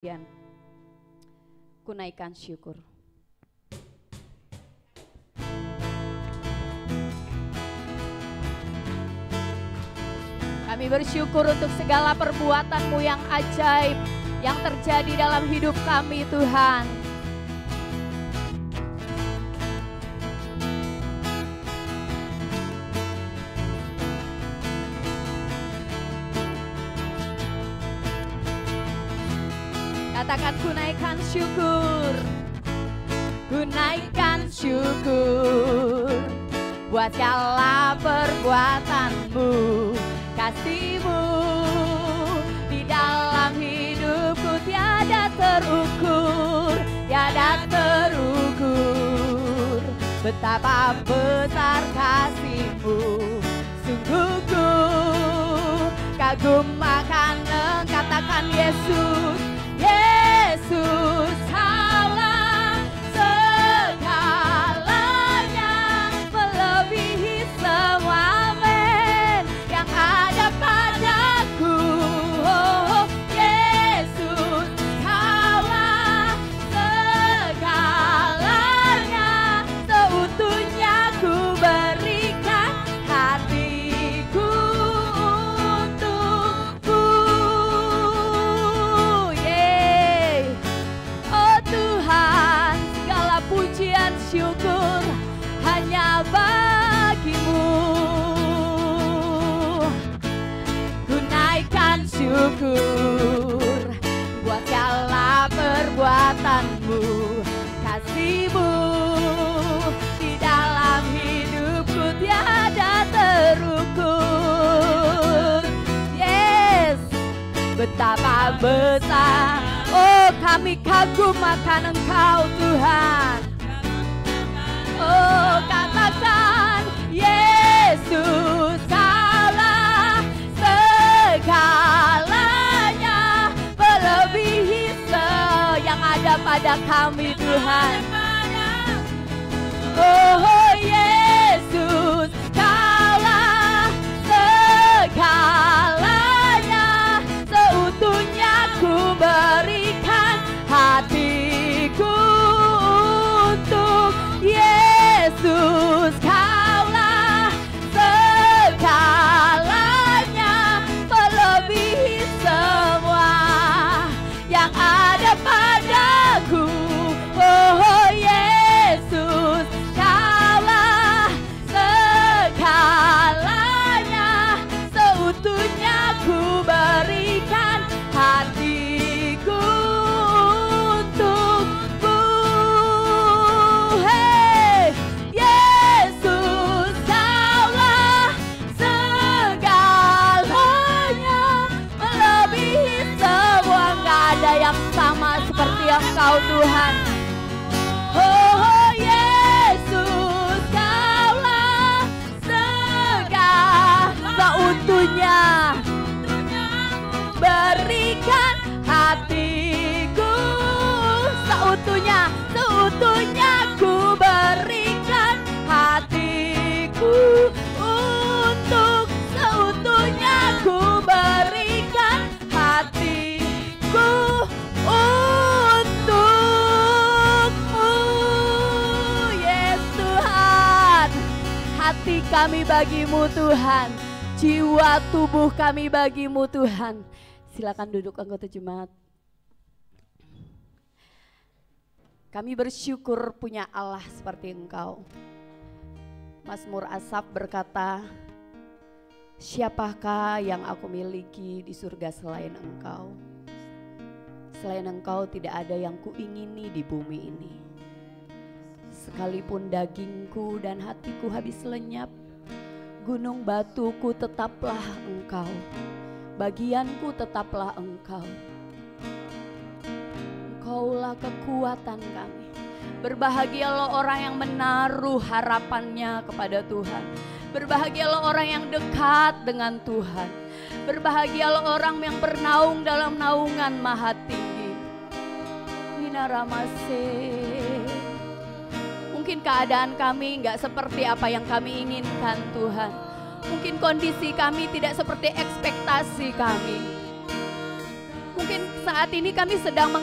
kemudian ku naikkan syukur. Kami bersyukur untuk segala perbuatan-Mu yang ajaib yang terjadi dalam hidup kami, Tuhan. Katakan ku naikkan syukur, ku naikkan syukur buat segala perbuatan-Mu, kasih-Mu di dalam hidupku tiada terukur, tiada terukur. Betapa besar kasih-Mu, sungguh ku kagum akan Engkau. Katakan Yesus, Yesus Allah segalanya, melebihi semua amin yang ada padaku. Oh, Yesus Allah segalanya, seutuhnya ku berikan hatiku untukmu. Oh Tuhan, segala pujian syukur hanya bagi-Mu. Ku naikkan syukur buat segala perbuatan-Mu, kasih-Mu di dalam hidupku tiada terukur. Yes, betapa besar, oh kami kagum akan Engkau Tuhan. Oh katakan Yesus Allah segalanya, melebihi yang ada pada kami Tuhan. Oh Yesus Allah segalanya, seutuhnya ku berikan hatiku untuk Yesus. Kaulah segalanya, melebihi semua yang ada padaku. Oh Yesus, Kaulah segalanya, seutuhnya ku berikan hatiku untukmu. Hey, Yesus, Kaulah segalanya, melebihi semua. Gak ada yang sama seperti Engkau Tuhan. Oh Yesus, Kaulah seutuhnya berikan hatiku, seutuhnya ku berikan hatiku untuk, seutuhnya ku berikan hatiku untukmu. Yes Tuhan, hati kami bagi-Mu Tuhan, jiwa tubuh kami bagi-Mu Tuhan. Silakan duduk anggota jemaat. Kami bersyukur punya Allah seperti Engkau. Mazmur Asaf berkata, siapakah yang aku miliki di surga selain Engkau? Selain Engkau tidak ada yang kuingini di bumi ini. Sekalipun dagingku dan hatiku habis lenyap, gunung batuku tetaplah Engkau, bagianku tetaplah Engkau. Engkaulah kekuatan kami. Berbahagialah orang yang menaruh harapannya kepada Tuhan. Berbahagialah orang yang dekat dengan Tuhan. Berbahagialah orang yang bernaung dalam naungan Maha Tinggi. Minaramase. Mungkin keadaan kami enggak seperti apa yang kami inginkan Tuhan. Mungkin kondisi kami tidak seperti ekspektasi kami. Mungkin saat ini kami sedang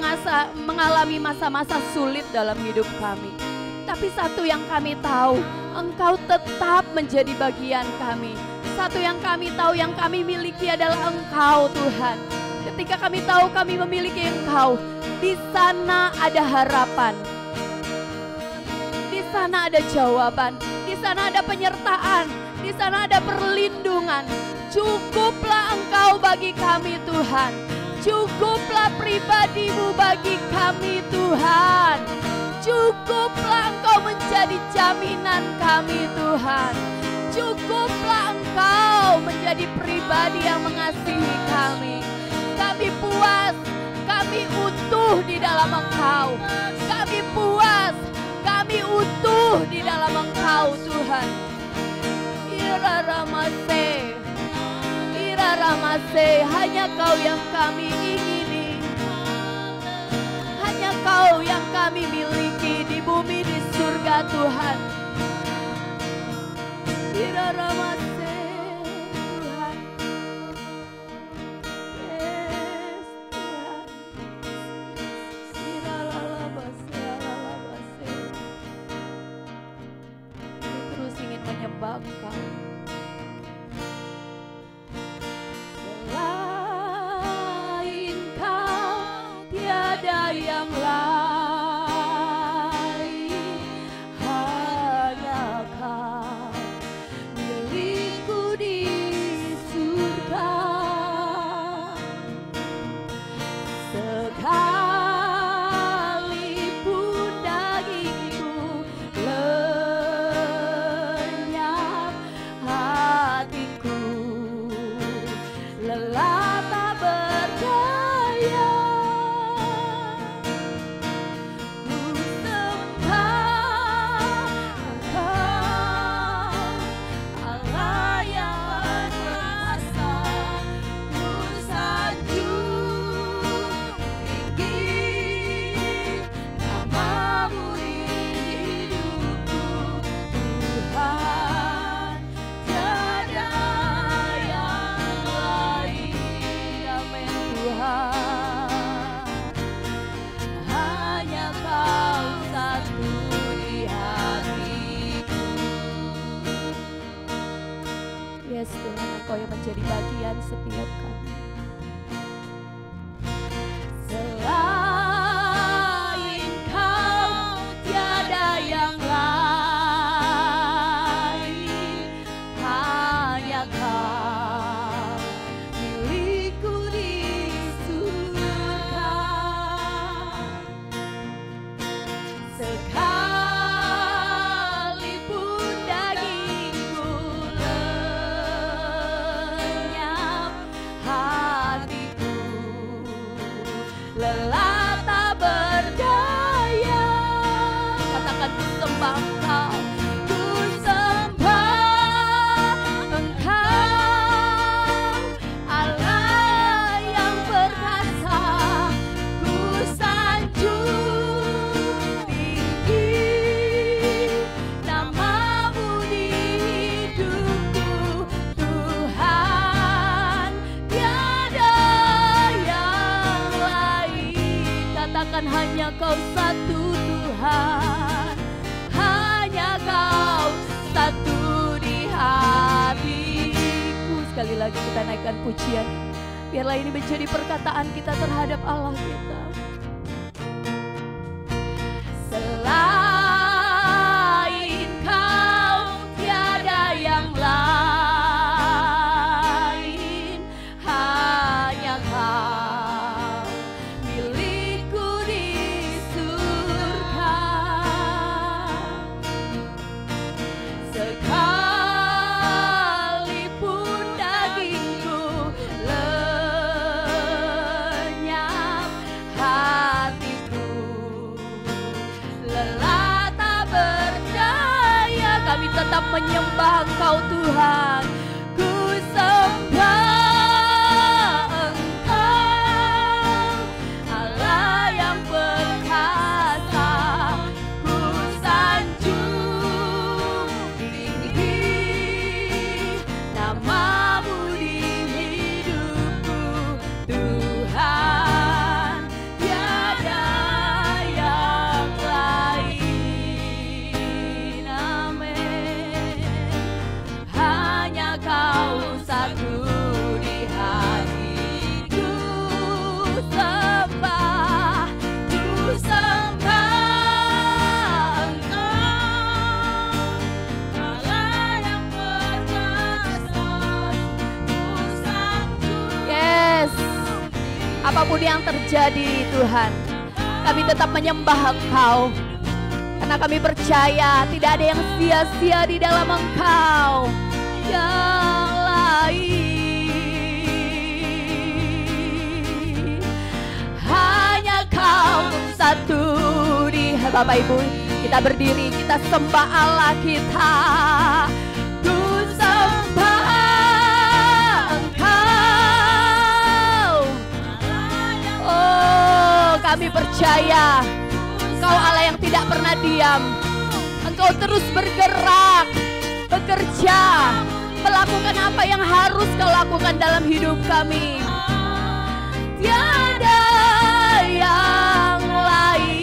mengalami masa-masa sulit dalam hidup kami. Tapi satu yang kami tahu, Engkau tetap menjadi bagian kami. Satu yang kami tahu, yang kami miliki adalah Engkau Tuhan. Ketika kami tahu kami memiliki Engkau, di sana ada harapan. Di sana ada jawaban, di sana ada penyertaan, di sana ada perlindungan. Cukuplah Engkau bagi kami Tuhan. Cukuplah pribadi-Mu bagi kami Tuhan. Cukuplah Engkau menjadi jaminan kami Tuhan. Cukuplah Engkau menjadi pribadi yang mengasihi kami. Kami puas, kami utuh di dalam Engkau. Kami puas, kami utuh di dalam Engkau Tuhan. Ira ramase, hanya Kau yang kami ingini. Hanya Kau yang kami miliki di bumi, di surga Tuhan. Ira ramase Tuhan. Yes Tuhan. Ira lalabase, lalabase. Kami terus ingin menyembah Engkau. Selain Kau tiada yang lain, hanya Kau milikku di surga. Sekalipun dagingku lenyap, hatiku lelah tak berdaya. Ku sembah Engkau, Allah yang berkuasa. Ku sanjung tinggi nama-Mu di hidupku Tuhan. Tiada yang lain, amin Tuhan. Hanya Kau satu di hatiku. Yes Tuhan, Engkau yang menjadi bagian setiap kami. Selain Kau tiada yang lain, hanya Kau milikku di surga. Sekalipun dagingku lenyap, hatiku lelah tak berdaya. Katakan ku sembah Engkau, ku sembah Engkau, Allah yang perkasa. Ku sanjung tinggi nama-Mu di hidupku Tuhan. Tiada yang lain. Katakan hanya Kau satu Tuhan. Hanya Kau satu di hatiku. Sekali lagi kita naikkan pujian. Biarlah ini menjadi perkataan kita terhadap Allah kita. Selain Kau tiada yang lain, hanya Kau milikku di surga. Sekalipun dagingku lenyap, hatiku lelah tak berdaya. Kami tetap menyembah Engkau Tuhan. Ku sembah Engkau, Allah yang perkasa. Ku sanjung tinggi nama-Mu di hidupku Tuhan. yang terjadi Tuhan, kami tetap menyembah Engkau. Karena kami percaya tidak ada yang sia-sia di dalam Engkau yang lain. Hanya Kau satu di Bapak Ibu, kita berdiri, kita sembah Allah kita. Ku sembah Engkau. Oh, kami percaya Engkau Allah yang tidak pernah diam. Engkau terus bergerak, bekerja, melakukan apa yang harus Kau lakukan dalam hidup kami. Tiada yang lain,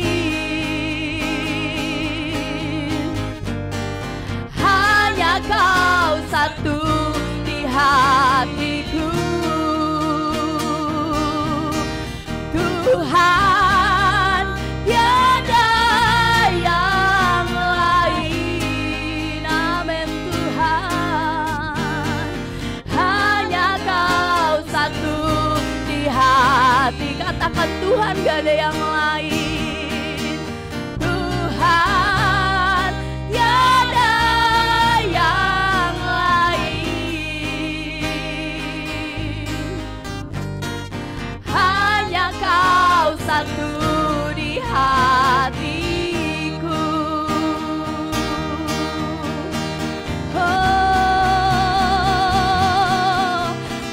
hanya Kau satu di hatiku, Tuhan. Tiada yang lain, amin Tuhan. Hanya Kau satu di hati, katakan Tuhan, gak ada yang lain. Tuhan, tiada yang lain. Hanya Kau satu di hatiku. Oh,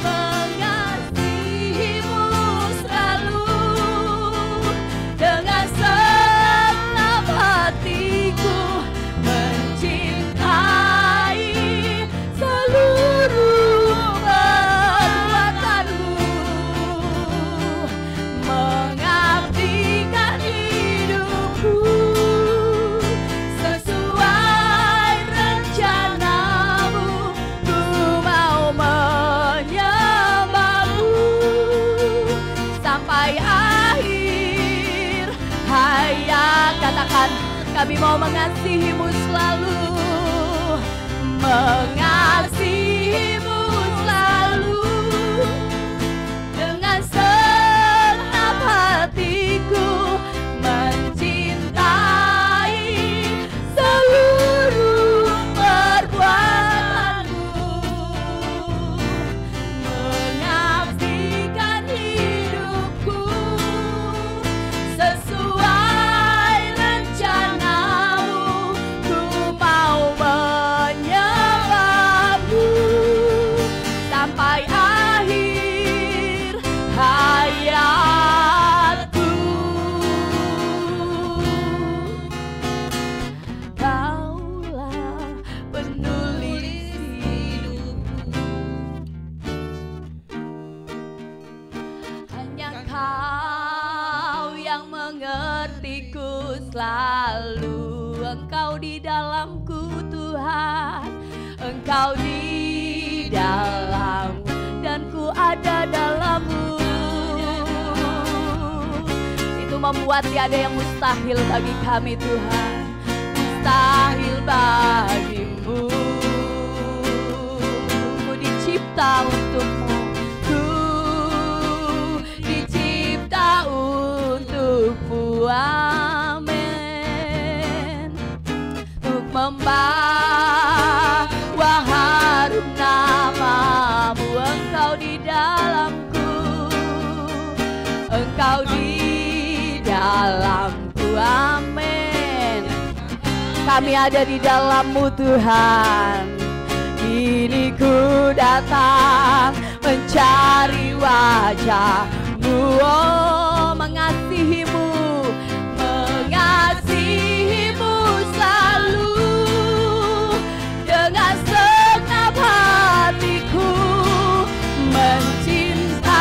mengasihimu selalu dengan segenap hatiku, mencintai seluruh perbuatanmu, mengabdikan hidupku sesuai rencanamu. Ku mau menyembahmu sampai akhir hayat. Katakan, kami mau mengasihimu selalu, mengasihimu selalu dengan segenap hatiku, mencintai seluruh perbuatanmu, mengabdikan hidupku sesuai rencanamu. Ku mau menyembahmu sampai akhir hayatku. Kaulah penulis hidupku, hanya Kau yang mengertiku selalu. Engkau di dalamku Tuhan, Engkau di dalam, dan ku ada dalammu. Itu membuat tiada yang mustahil bagi kami Tuhan, mustahil bagimu. Ku dicipta untukmu, ku dicipta untukmu, amin. Untuk membawa harum namamu, Engkau di dalamku, Engkau di dalamku, amin. Kami ada di dalammu Tuhan. Kini ku datang mencari wajah-Mu, oh, mengasihimu, mengasihimu selalu dengan segenap hatiku, mencintai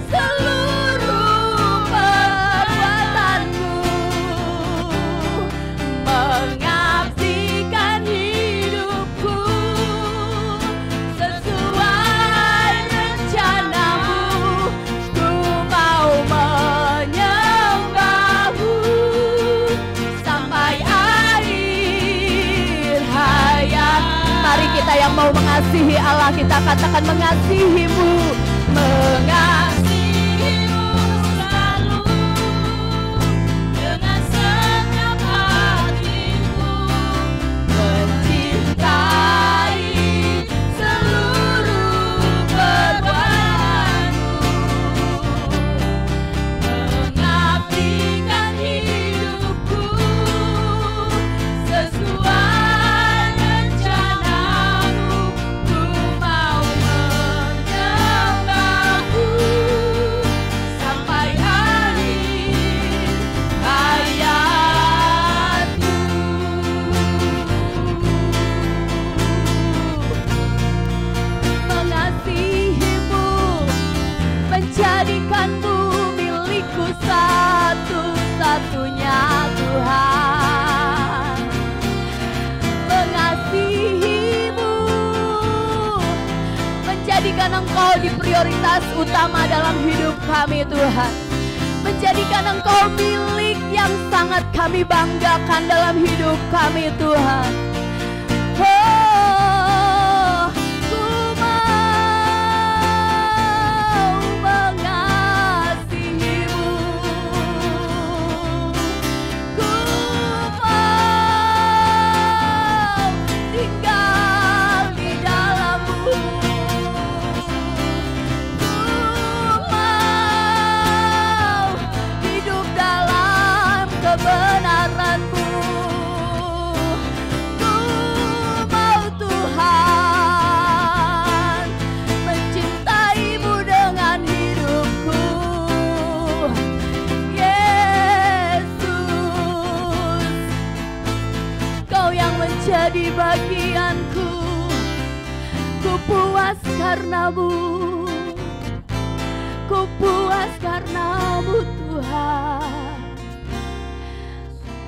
seluruh perbuatanmu, mengabdikan hidupku sesuai rencanamu. Ku mau menyembahmu sampai akhir hayat. Mari kita yang mau mengasihi Allah, kita katakan mengasihimu, mengasihimu Engkau di prioritas utama dalam hidup kami Tuhan. Menjadikan Engkau milik yang sangat kami banggakan dalam hidup kami Tuhan. Oh, ku mau mengasihimu, ku mau tinggal di dalam-Mu, ku mau hidup dalam kebenaran-Mu. Jadi bagianku, ku puas karena-Mu, ku puas karena-Mu Tuhan,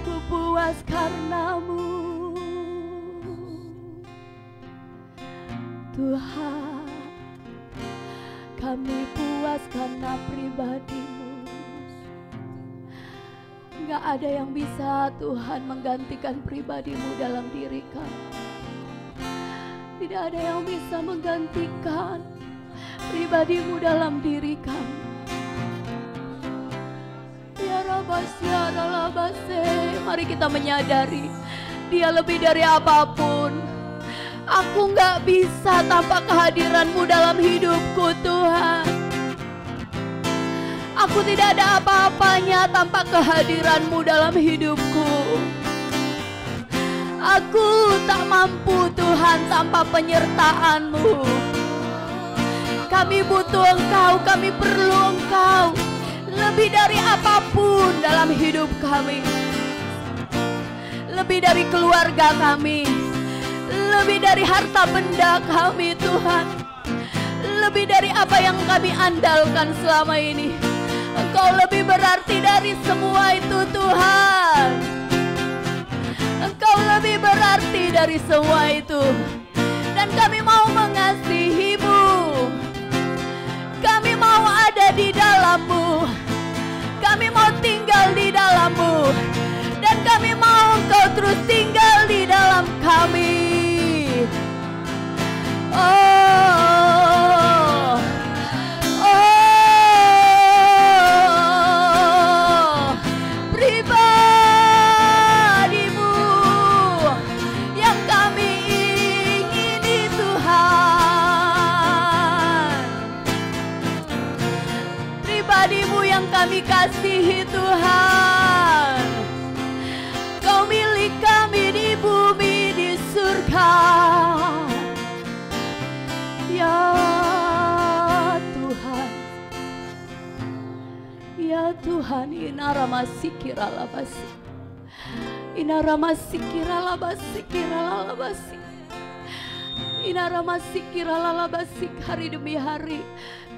ku puas karena-Mu Tuhan. Kami puas karena pribadi-Mu. Gak ada yang bisa Tuhan menggantikan pribadi-Mu dalam diri kami. Tidak ada yang bisa menggantikan pribadi-Mu dalam diri kami. Ya Rabas, ya Rabase, mari kita menyadari Dia lebih dari apapun. Aku gak bisa tanpa kehadiran-Mu dalam hidupku Tuhan. Aku tidak ada apa-apanya tanpa kehadiran-Mu dalam hidupku. Aku tak mampu Tuhan tanpa penyertaan-Mu. Kami butuh Engkau, kami perlu Engkau lebih dari apapun dalam hidup kami. Lebih dari keluarga kami, lebih dari harta benda kami Tuhan, lebih dari apa yang kami andalkan selama ini. Engkau lebih berarti dari semua itu Tuhan. Engkau lebih berarti dari semua itu. Dan kami mau mengasihi-Mu, kami mau ada di dalam-Mu, kami mau tinggal di dalam-Mu, dan kami mau Engkau terus tinggal di dalam kami. Kami kasihi Tuhan, Kau milik kami di bumi, di surga. Ya Tuhan, ya Tuhan, inaramasikiralabasi, inaramasikiralabasi, inaramasikiralabasi. Hari demi hari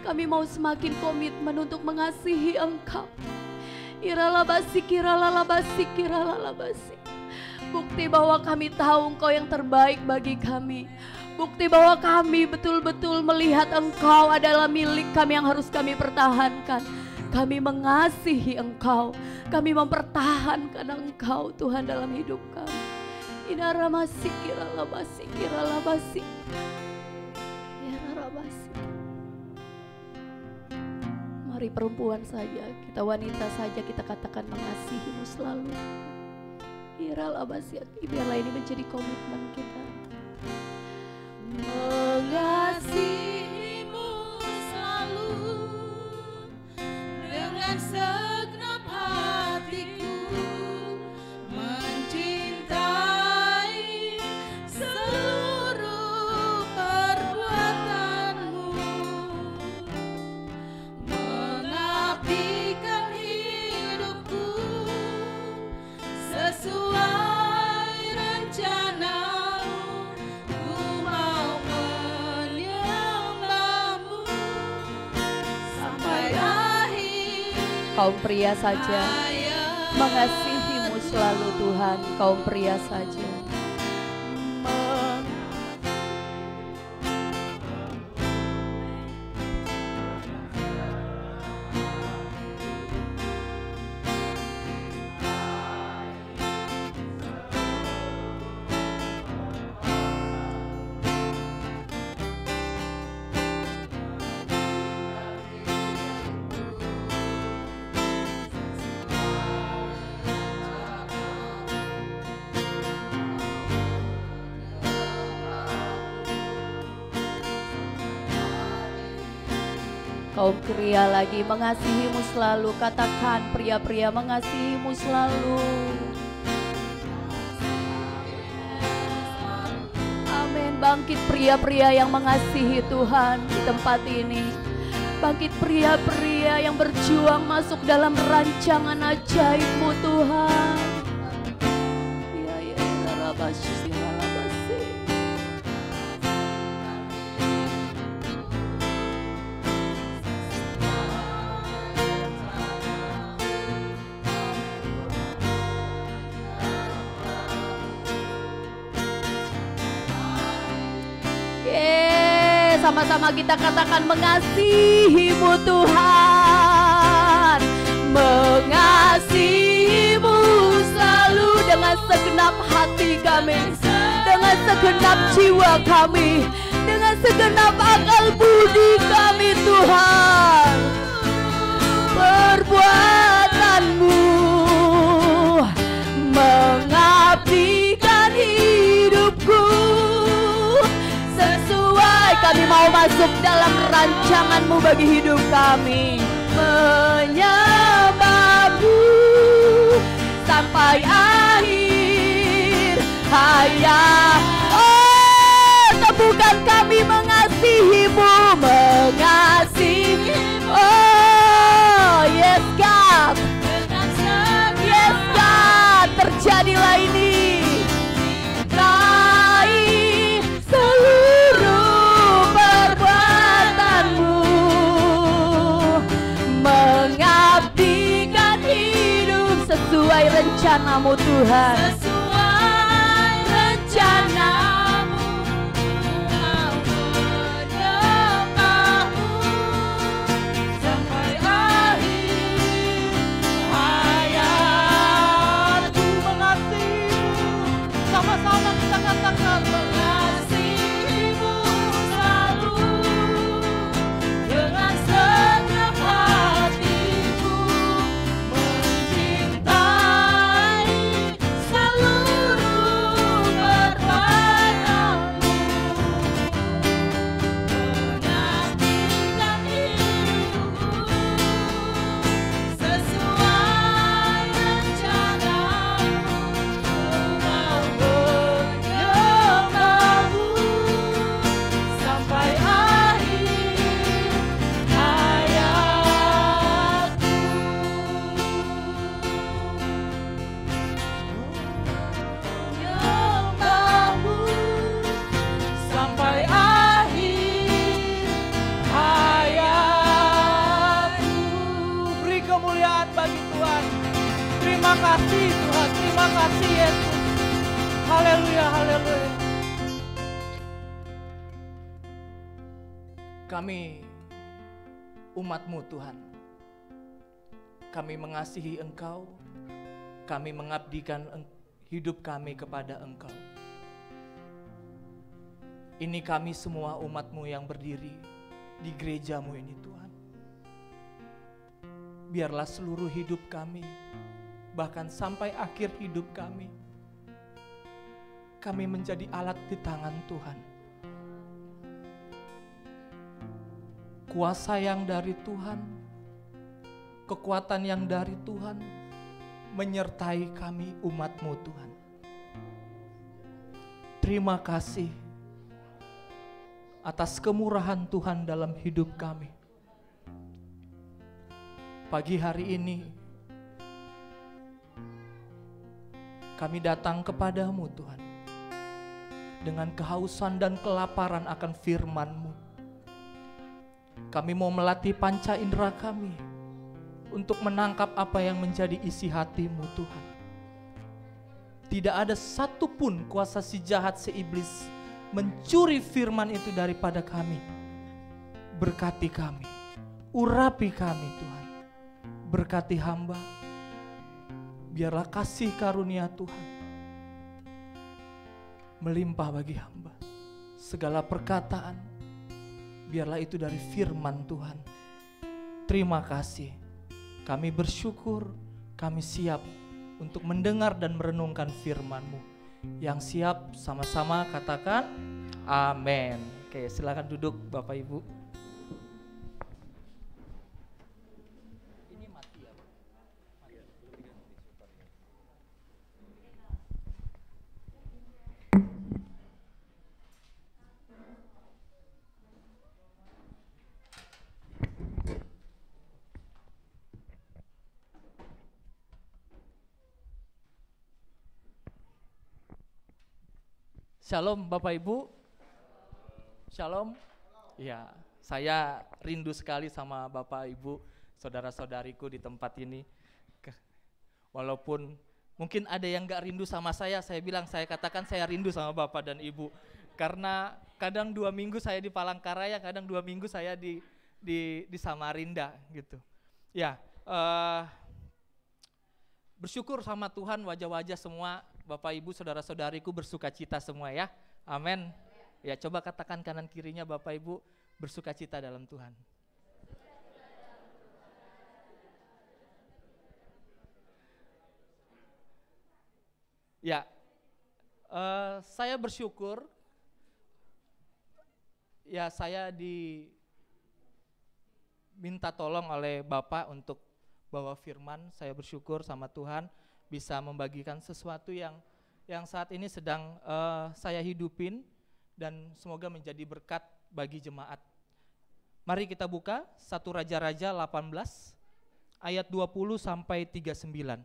kami mau semakin komitmen untuk mengasihi Engkau. Iralabasi, kiralalabasi, kiralalabasi. Bukti bahwa kami tahu Engkau yang terbaik bagi kami. Bukti bahwa kami betul-betul melihat Engkau adalah milik kami yang harus kami pertahankan. Kami mengasihi Engkau, kami mempertahankan Engkau Tuhan dalam hidup kami. Inaramasi, kiralabasi, kiralabasi, iralabasi. Mari perempuan saja, kita wanita saja, kita katakan mengasihi-Mu selalu. Iralabasi, biarlah ini menjadi komitmen kita. Mengasihi-Mu selalu dengan segenap hatiku, mencintai seluruh perbuatan-Mu, mengabdikan hidupku sesuai rencana-Mu. Ku mau menyembah-Mu sampai akhir. Kaum pria saja, mengasihi-Mu selalu Tuhan. Kaum pria saja. Kaum pria lagi, mengasihimu selalu. Katakan, pria-pria, mengasihimu selalu. Amin. Bangkit pria-pria yang mengasihi Tuhan di tempat ini. Bangkit pria-pria yang berjuang masuk dalam rancangan ajaib-Mu Tuhan. Ya ya rabasy halabase. Sama-sama kita katakan, mengasihi-Mu Tuhan, mengasihi-Mu selalu dengan segenap hati kami, dengan segenap jiwa kami, dengan segenap akal budi kami Tuhan. Perbuatan-Mu mengabdikan hidupku, kami mau masuk dalam rancangan-Mu bagi hidup kami. Menyembah-Mu sampai akhir hayat. Oh, temukan kami mengasihi-Mu, mengasihi. Oh, yes God, yes God, terjadilah ini. Sesuai rencana-Mu Tuhan, sesuai rencana-Mu, menyembah-Mu sampai akhir hayatku. Mengasihi-Mu, sama-sama kita katakan, mengasihi-Mu selalu dengan segenap hatiku. Terima kasih Tuhan, terima kasih Yesus. Haleluya, haleluya. Kami umat-Mu Tuhan, kami mengasihi Engkau, kami mengabdikan hidup kami kepada Engkau. Ini kami semua umat-Mu yang berdiri di gereja-Mu ini Tuhan. Biarlah seluruh hidup kami, bahkan sampai akhir hidup kami menjadi alat di tangan Tuhan. Kuasa yang dari Tuhan, kekuatan yang dari Tuhan, menyertai kami umat-Mu Tuhan. Terima kasih atas kemurahan Tuhan dalam hidup kami. Pagi hari ini, kami datang kepadamu Tuhan, dengan kehausan dan kelaparan akan firman-Mu. Kami mau melatih panca indera kami, untuk menangkap apa yang menjadi isi hati-Mu Tuhan. Tidak ada satupun kuasa si jahat, si iblis, mencuri firman itu daripada kami. Berkati kami, urapi kami Tuhan, berkati hamba. Biarlah kasih karunia Tuhan melimpah bagi hamba. Segala perkataan, biarlah itu dari firman Tuhan. Terima kasih. Kami bersyukur, kami siap untuk mendengar dan merenungkan firman-Mu. Yang siap sama-sama katakan amin. Oke, silakan duduk Bapak Ibu. Shalom Bapak Ibu. Shalom. Ya, saya rindu sekali sama Bapak Ibu, saudara-saudariku di tempat ini. Walaupun mungkin ada yang gak rindu sama saya bilang, saya katakan saya rindu sama Bapak dan Ibu. Karena kadang 2 minggu saya di Palangkaraya, kadang 2 minggu saya di Samarinda gitu. Ya, bersyukur sama Tuhan, wajah-wajah semua Bapak Ibu saudara-saudariku bersuka cita semua ya. Amin. Ya, coba katakan kanan kirinya Bapak Ibu bersuka cita dalam Tuhan. Ya, saya bersyukur. Ya, saya diminta tolong oleh Bapak untuk bawa firman. Saya bersyukur sama Tuhan bisa membagikan sesuatu yang saat ini sedang saya hidupin dan semoga menjadi berkat bagi jemaat. Mari kita buka 1 Raja-Raja 18 ayat 20 sampai 39.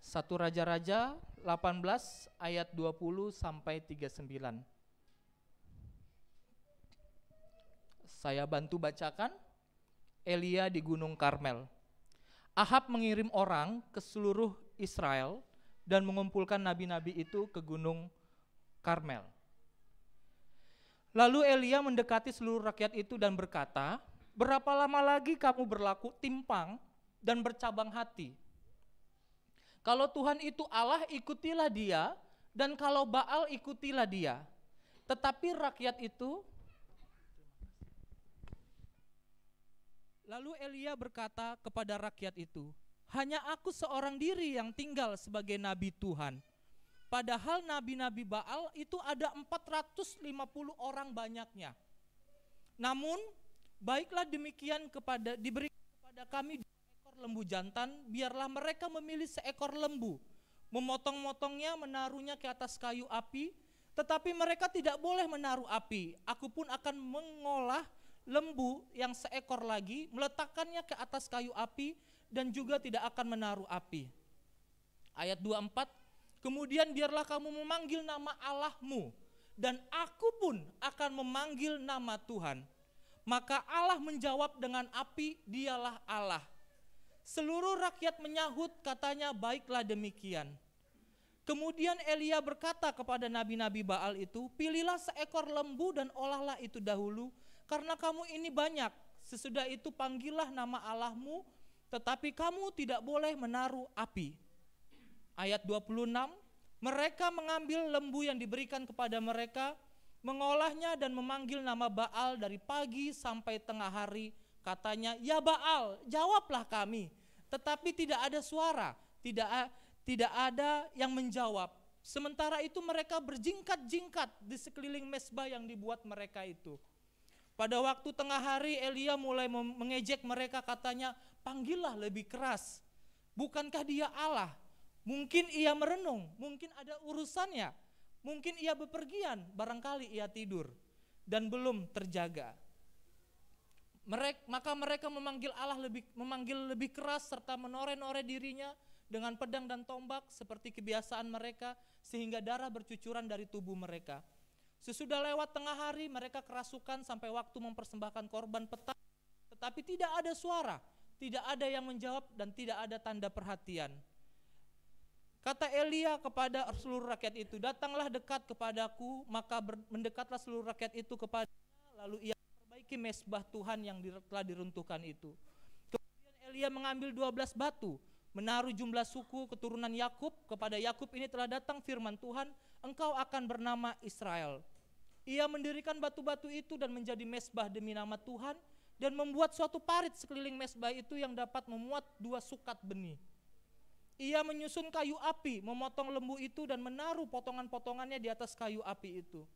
1 Raja-Raja 18 ayat 20 sampai 39. Saya bantu bacakan. Elia di Gunung Karmel. Ahab mengirim orang ke seluruh Israel dan mengumpulkan nabi-nabi itu ke Gunung Karmel. Lalu Elia mendekati seluruh rakyat itu dan berkata, "Berapa lama lagi kamu berlaku timpang dan bercabang hati? Kalau Tuhan itu Allah, ikutilah dia, dan kalau Baal, ikutilah dia." Tetapi rakyat itu Lalu Elia berkata kepada rakyat itu, "Hanya aku seorang diri yang tinggal sebagai nabi Tuhan. Padahal nabi-nabi Baal itu ada 450 orang banyaknya. Namun baiklah demikian diberi kepada kami 2 ekor lembu jantan, biarlah mereka memilih seekor lembu, memotong-motongnya, menaruhnya ke atas kayu api, tetapi mereka tidak boleh menaruh api. Aku pun akan mengolah lembu yang seekor lagi, meletakkannya ke atas kayu api dan juga tidak akan menaruh api." Ayat 24, "Kemudian biarlah kamu memanggil nama Allahmu, dan aku pun akan memanggil nama Tuhan. Maka Allah menjawab dengan api, dialah Allah." Seluruh rakyat menyahut, katanya, "Baiklah demikian." Kemudian Elia berkata kepada nabi-nabi Baal itu, "Pilihlah seekor lembu dan olahlah itu dahulu, karena kamu ini banyak. Sesudah itu panggillah nama Allahmu, tetapi kamu tidak boleh menaruh api." Ayat 26, mereka mengambil lembu yang diberikan kepada mereka, mengolahnya dan memanggil nama Baal dari pagi sampai tengah hari. Katanya, "Ya Baal, jawablah kami." Tetapi tidak ada suara, tidak ada yang menjawab. Sementara itu mereka berjingkat-jingkat di sekeliling mezbah yang dibuat mereka itu. Pada waktu tengah hari Elia mulai mengejek mereka, katanya, "Panggillah lebih keras. Bukankah dia Allah? Mungkin ia merenung, mungkin ada urusannya, mungkin ia bepergian, barangkali ia tidur dan belum terjaga." Maka mereka memanggil lebih keras serta menoreh-noreh dirinya dengan pedang dan tombak seperti kebiasaan mereka, sehingga darah bercucuran dari tubuh mereka. Sesudah lewat tengah hari, mereka kerasukan sampai waktu mempersembahkan korban petang, tetapi tidak ada suara, tidak ada yang menjawab, dan tidak ada tanda perhatian. Kata Elia kepada seluruh rakyat itu, "Datanglah dekat kepadaku." Maka mendekatlah seluruh rakyat itu kepadanya, lalu ia memperbaiki mezbah Tuhan yang telah diruntuhkan itu. Kemudian Elia mengambil 12 batu, menaruh jumlah suku keturunan Yakub. Kepada Yakub ini telah datang firman Tuhan, "Engkau akan bernama Israel." Ia mendirikan batu-batu itu dan menjadi mezbah demi nama Tuhan, dan membuat suatu parit sekeliling mezbah itu yang dapat memuat 2 sukat benih. Ia menyusun kayu api, memotong lembu itu dan menaruh potongan-potongannya di atas kayu api itu.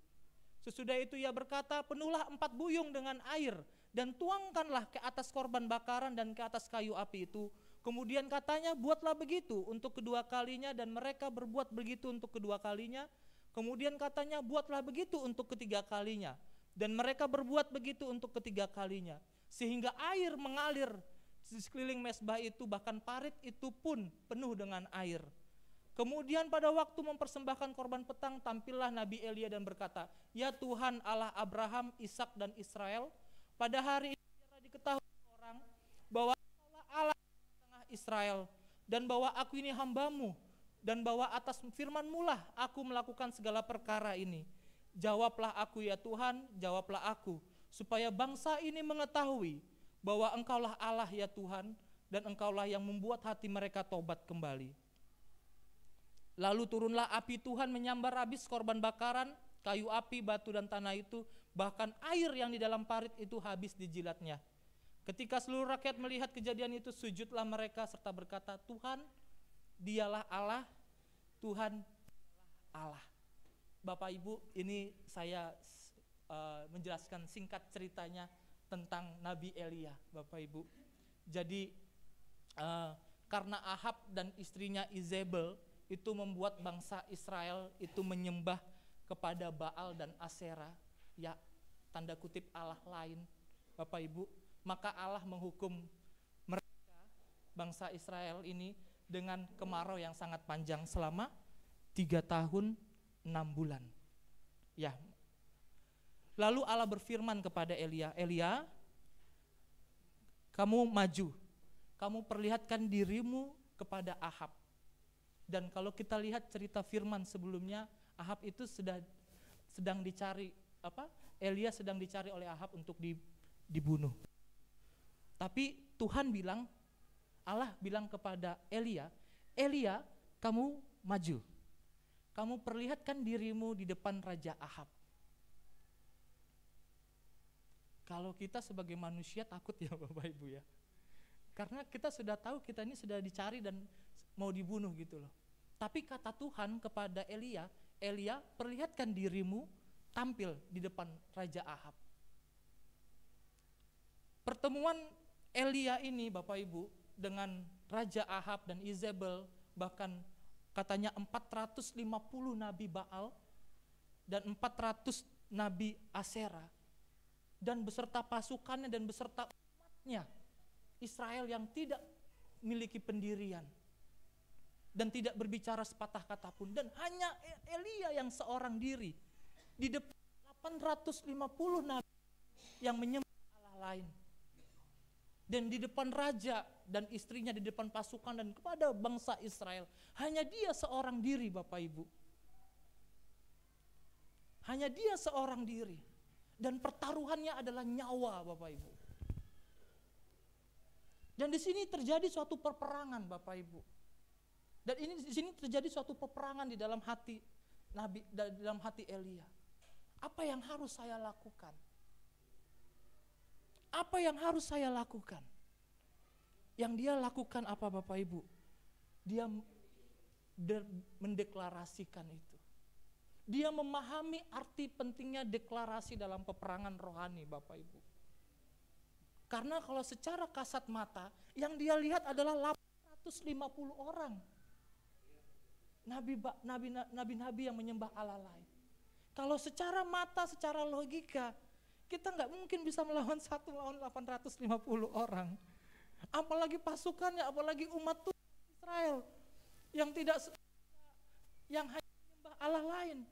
Sesudah itu ia berkata, "Penuhlah 4 buyung dengan air dan tuangkanlah ke atas korban bakaran dan ke atas kayu api itu." Kemudian katanya, "Buatlah begitu untuk kedua kalinya," dan mereka berbuat begitu untuk kedua kalinya. Kemudian katanya, "Buatlah begitu untuk ketiga kalinya," dan mereka berbuat begitu untuk ketiga kalinya. Sehingga air mengalir Di sekeliling mezbah itu bahkan parit itu pun penuh dengan air. Kemudian pada waktu mempersembahkan korban petang, tampillah Nabi Elia dan berkata, "Ya Tuhan Allah Abraham, Ishak dan Israel, pada hari ini biarlah diketahui orang bahwa Engkaulah Allah di tengah Israel, dan bahwa aku ini hamba-Mu, dan bahwa atas firman-Mu lah aku melakukan segala perkara ini. Jawablah aku ya Tuhan, jawablah aku, supaya bangsa ini mengetahui bahwa Engkaulah Allah ya Tuhan, dan Engkaulah yang membuat hati mereka tobat kembali." Lalu turunlah api Tuhan menyambar habis korban bakaran, kayu api, batu dan tanah itu, bahkan air yang di dalam parit itu habis dijilatnya. Ketika seluruh rakyat melihat kejadian itu, sujudlah mereka serta berkata, "Tuhan, Dialah Allah, Tuhan dialah Allah." Bapak Ibu, ini saya menjelaskan singkat ceritanya tentang Nabi Elia, Bapak Ibu. Jadi karena Ahab dan istrinya Izebel itu membuat bangsa Israel itu menyembah kepada Baal dan Aserah, ya tanda kutip Allah lain, Bapak Ibu, maka Allah menghukum mereka, bangsa Israel ini, dengan kemarau yang sangat panjang selama 3 tahun 6 bulan. Ya. Lalu Allah berfirman kepada Elia, "Elia, kamu maju, kamu perlihatkan dirimu kepada Ahab." Dan kalau kita lihat cerita firman sebelumnya, Ahab itu sedang dicari, Elia sedang dicari oleh Ahab untuk dibunuh. Tapi Tuhan bilang, Allah bilang kepada Elia, "Elia, kamu maju, kamu perlihatkan dirimu di depan Raja Ahab." Kalau kita sebagai manusia takut ya Bapak Ibu ya, karena kita sudah tahu kita ini sudah dicari dan mau dibunuh gitu loh. Tapi kata Tuhan kepada Elia, "Elia, perlihatkan dirimu tampil di depan Raja Ahab." Pertemuan Elia ini Bapak Ibu dengan Raja Ahab dan Izebel, bahkan katanya 450 nabi Baal dan 400 nabi Aserah, dan beserta pasukannya dan beserta umatnya Israel yang tidak memiliki pendirian dan tidak berbicara sepatah kata pun, dan hanya Elia yang seorang diri di depan 850 nabi yang menyembah Allah lain, dan di depan raja dan istrinya, di depan pasukan dan kepada bangsa Israel, hanya dia seorang diri Bapak Ibu, hanya dia seorang diri, dan pertaruhannya adalah nyawa Bapak Ibu. Dan di sini terjadi suatu peperangan Bapak Ibu. Dan ini di sini terjadi suatu peperangan di dalam hati Nabi, dalam hati Elia. Apa yang harus saya lakukan? Apa yang harus saya lakukan? Yang dia lakukan apa Bapak Ibu? Dia mendeklarasikan itu. Dia memahami arti pentingnya deklarasi dalam peperangan rohani Bapak Ibu. Karena kalau secara kasat mata, yang dia lihat adalah 850 orang. Nabi-nabi yang menyembah Allah lain. Kalau secara mata, secara logika, kita nggak mungkin bisa melawan 850 orang. Apalagi pasukannya, apalagi umat Tuhan Israel yang hanya menyembah Allah lain.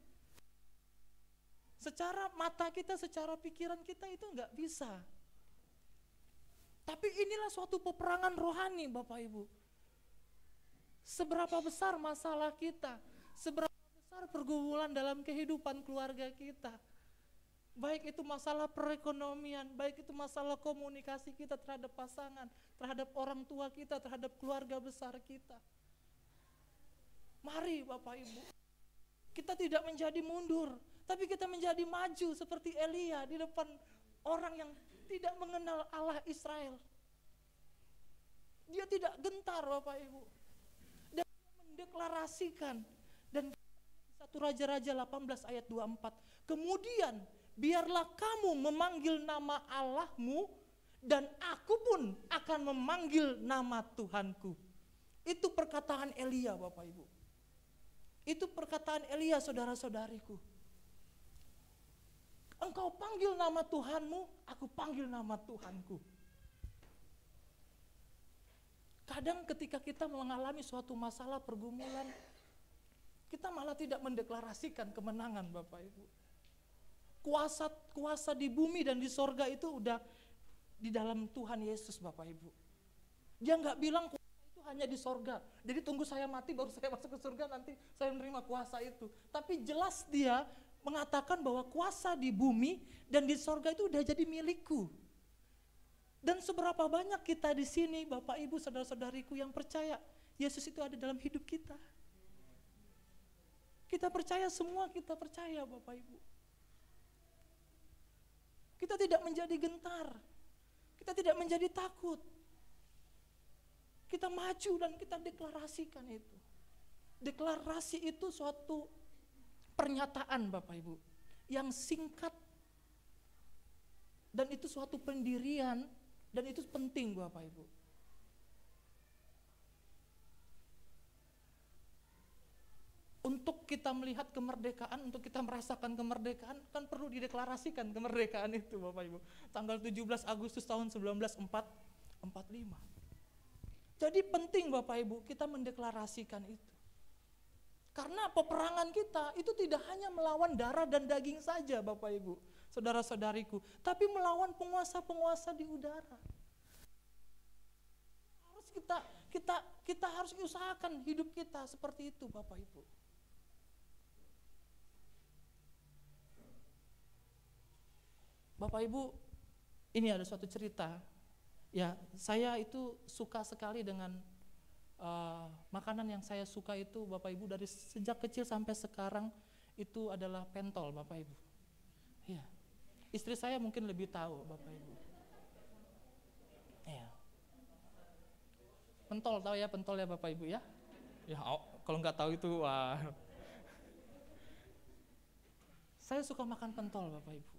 Secara mata kita, secara pikiran kita itu nggak bisa. Tapi inilah suatu peperangan rohani Bapak Ibu. Seberapa besar masalah kita, seberapa besar pergumulan dalam kehidupan keluarga kita. Baik itu masalah perekonomian, baik itu masalah komunikasi kita terhadap pasangan, terhadap orang tua kita, terhadap keluarga besar kita. Mari Bapak Ibu, kita tidak menjadi mundur, tapi kita menjadi maju seperti Elia di depan orang yang tidak mengenal Allah Israel. Dia tidak gentar Bapak Ibu. Dan dia mendeklarasikan, dan 1 Raja-Raja 18 ayat 24. "Kemudian biarlah kamu memanggil nama Allahmu, dan aku pun akan memanggil nama Tuhanku." Itu perkataan Elia Bapak Ibu. Itu perkataan Elia saudara-saudariku. Engkau panggil nama Tuhanmu, aku panggil nama Tuhanku. Kadang ketika kita mengalami suatu masalah pergumulan, kita malah tidak mendeklarasikan kemenangan Bapak Ibu. Kuasa di bumi dan di sorga itu udah di dalam Tuhan Yesus Bapak Ibu. Dia nggak bilang kuasa itu hanya di sorga, jadi tunggu saya mati baru saya masuk ke surga, nanti saya menerima kuasa itu. Tapi jelas dia mengatakan bahwa kuasa di bumi dan di sorga itu udah jadi milikku. Dan seberapa banyak kita di sini, Bapak Ibu, saudara-saudariku yang percaya Yesus itu ada dalam hidup kita. Kita percaya, semua kita percaya Bapak Ibu. Kita tidak menjadi gentar, kita tidak menjadi takut. Kita maju dan kita deklarasikan itu. Deklarasi itu suatu pernyataan Bapak Ibu yang singkat, dan itu suatu pendirian. Dan itu penting Bapak Ibu. Untuk kita melihat kemerdekaan, untuk kita merasakan kemerdekaan, kan perlu dideklarasikan kemerdekaan itu Bapak Ibu. Tanggal 17 Agustus tahun 1945. Jadi penting Bapak Ibu kita mendeklarasikan itu. Karena peperangan kita itu tidak hanya melawan darah dan daging saja Bapak Ibu, saudara-saudariku, tapi melawan penguasa-penguasa di udara. Harus kita harus usahakan hidup kita seperti itu Bapak Ibu. Bapak Ibu, ini ada suatu cerita. Ya, saya itu suka sekali dengan makanan yang saya suka itu Bapak Ibu, dari sejak kecil sampai sekarang itu adalah pentol Bapak Ibu. Ya. Istri saya mungkin lebih tahu Bapak Ibu. Ya. Pentol, tahu ya pentol ya Bapak Ibu ya? Ya, kalau nggak tahu itu wah. Saya suka makan pentol Bapak Ibu.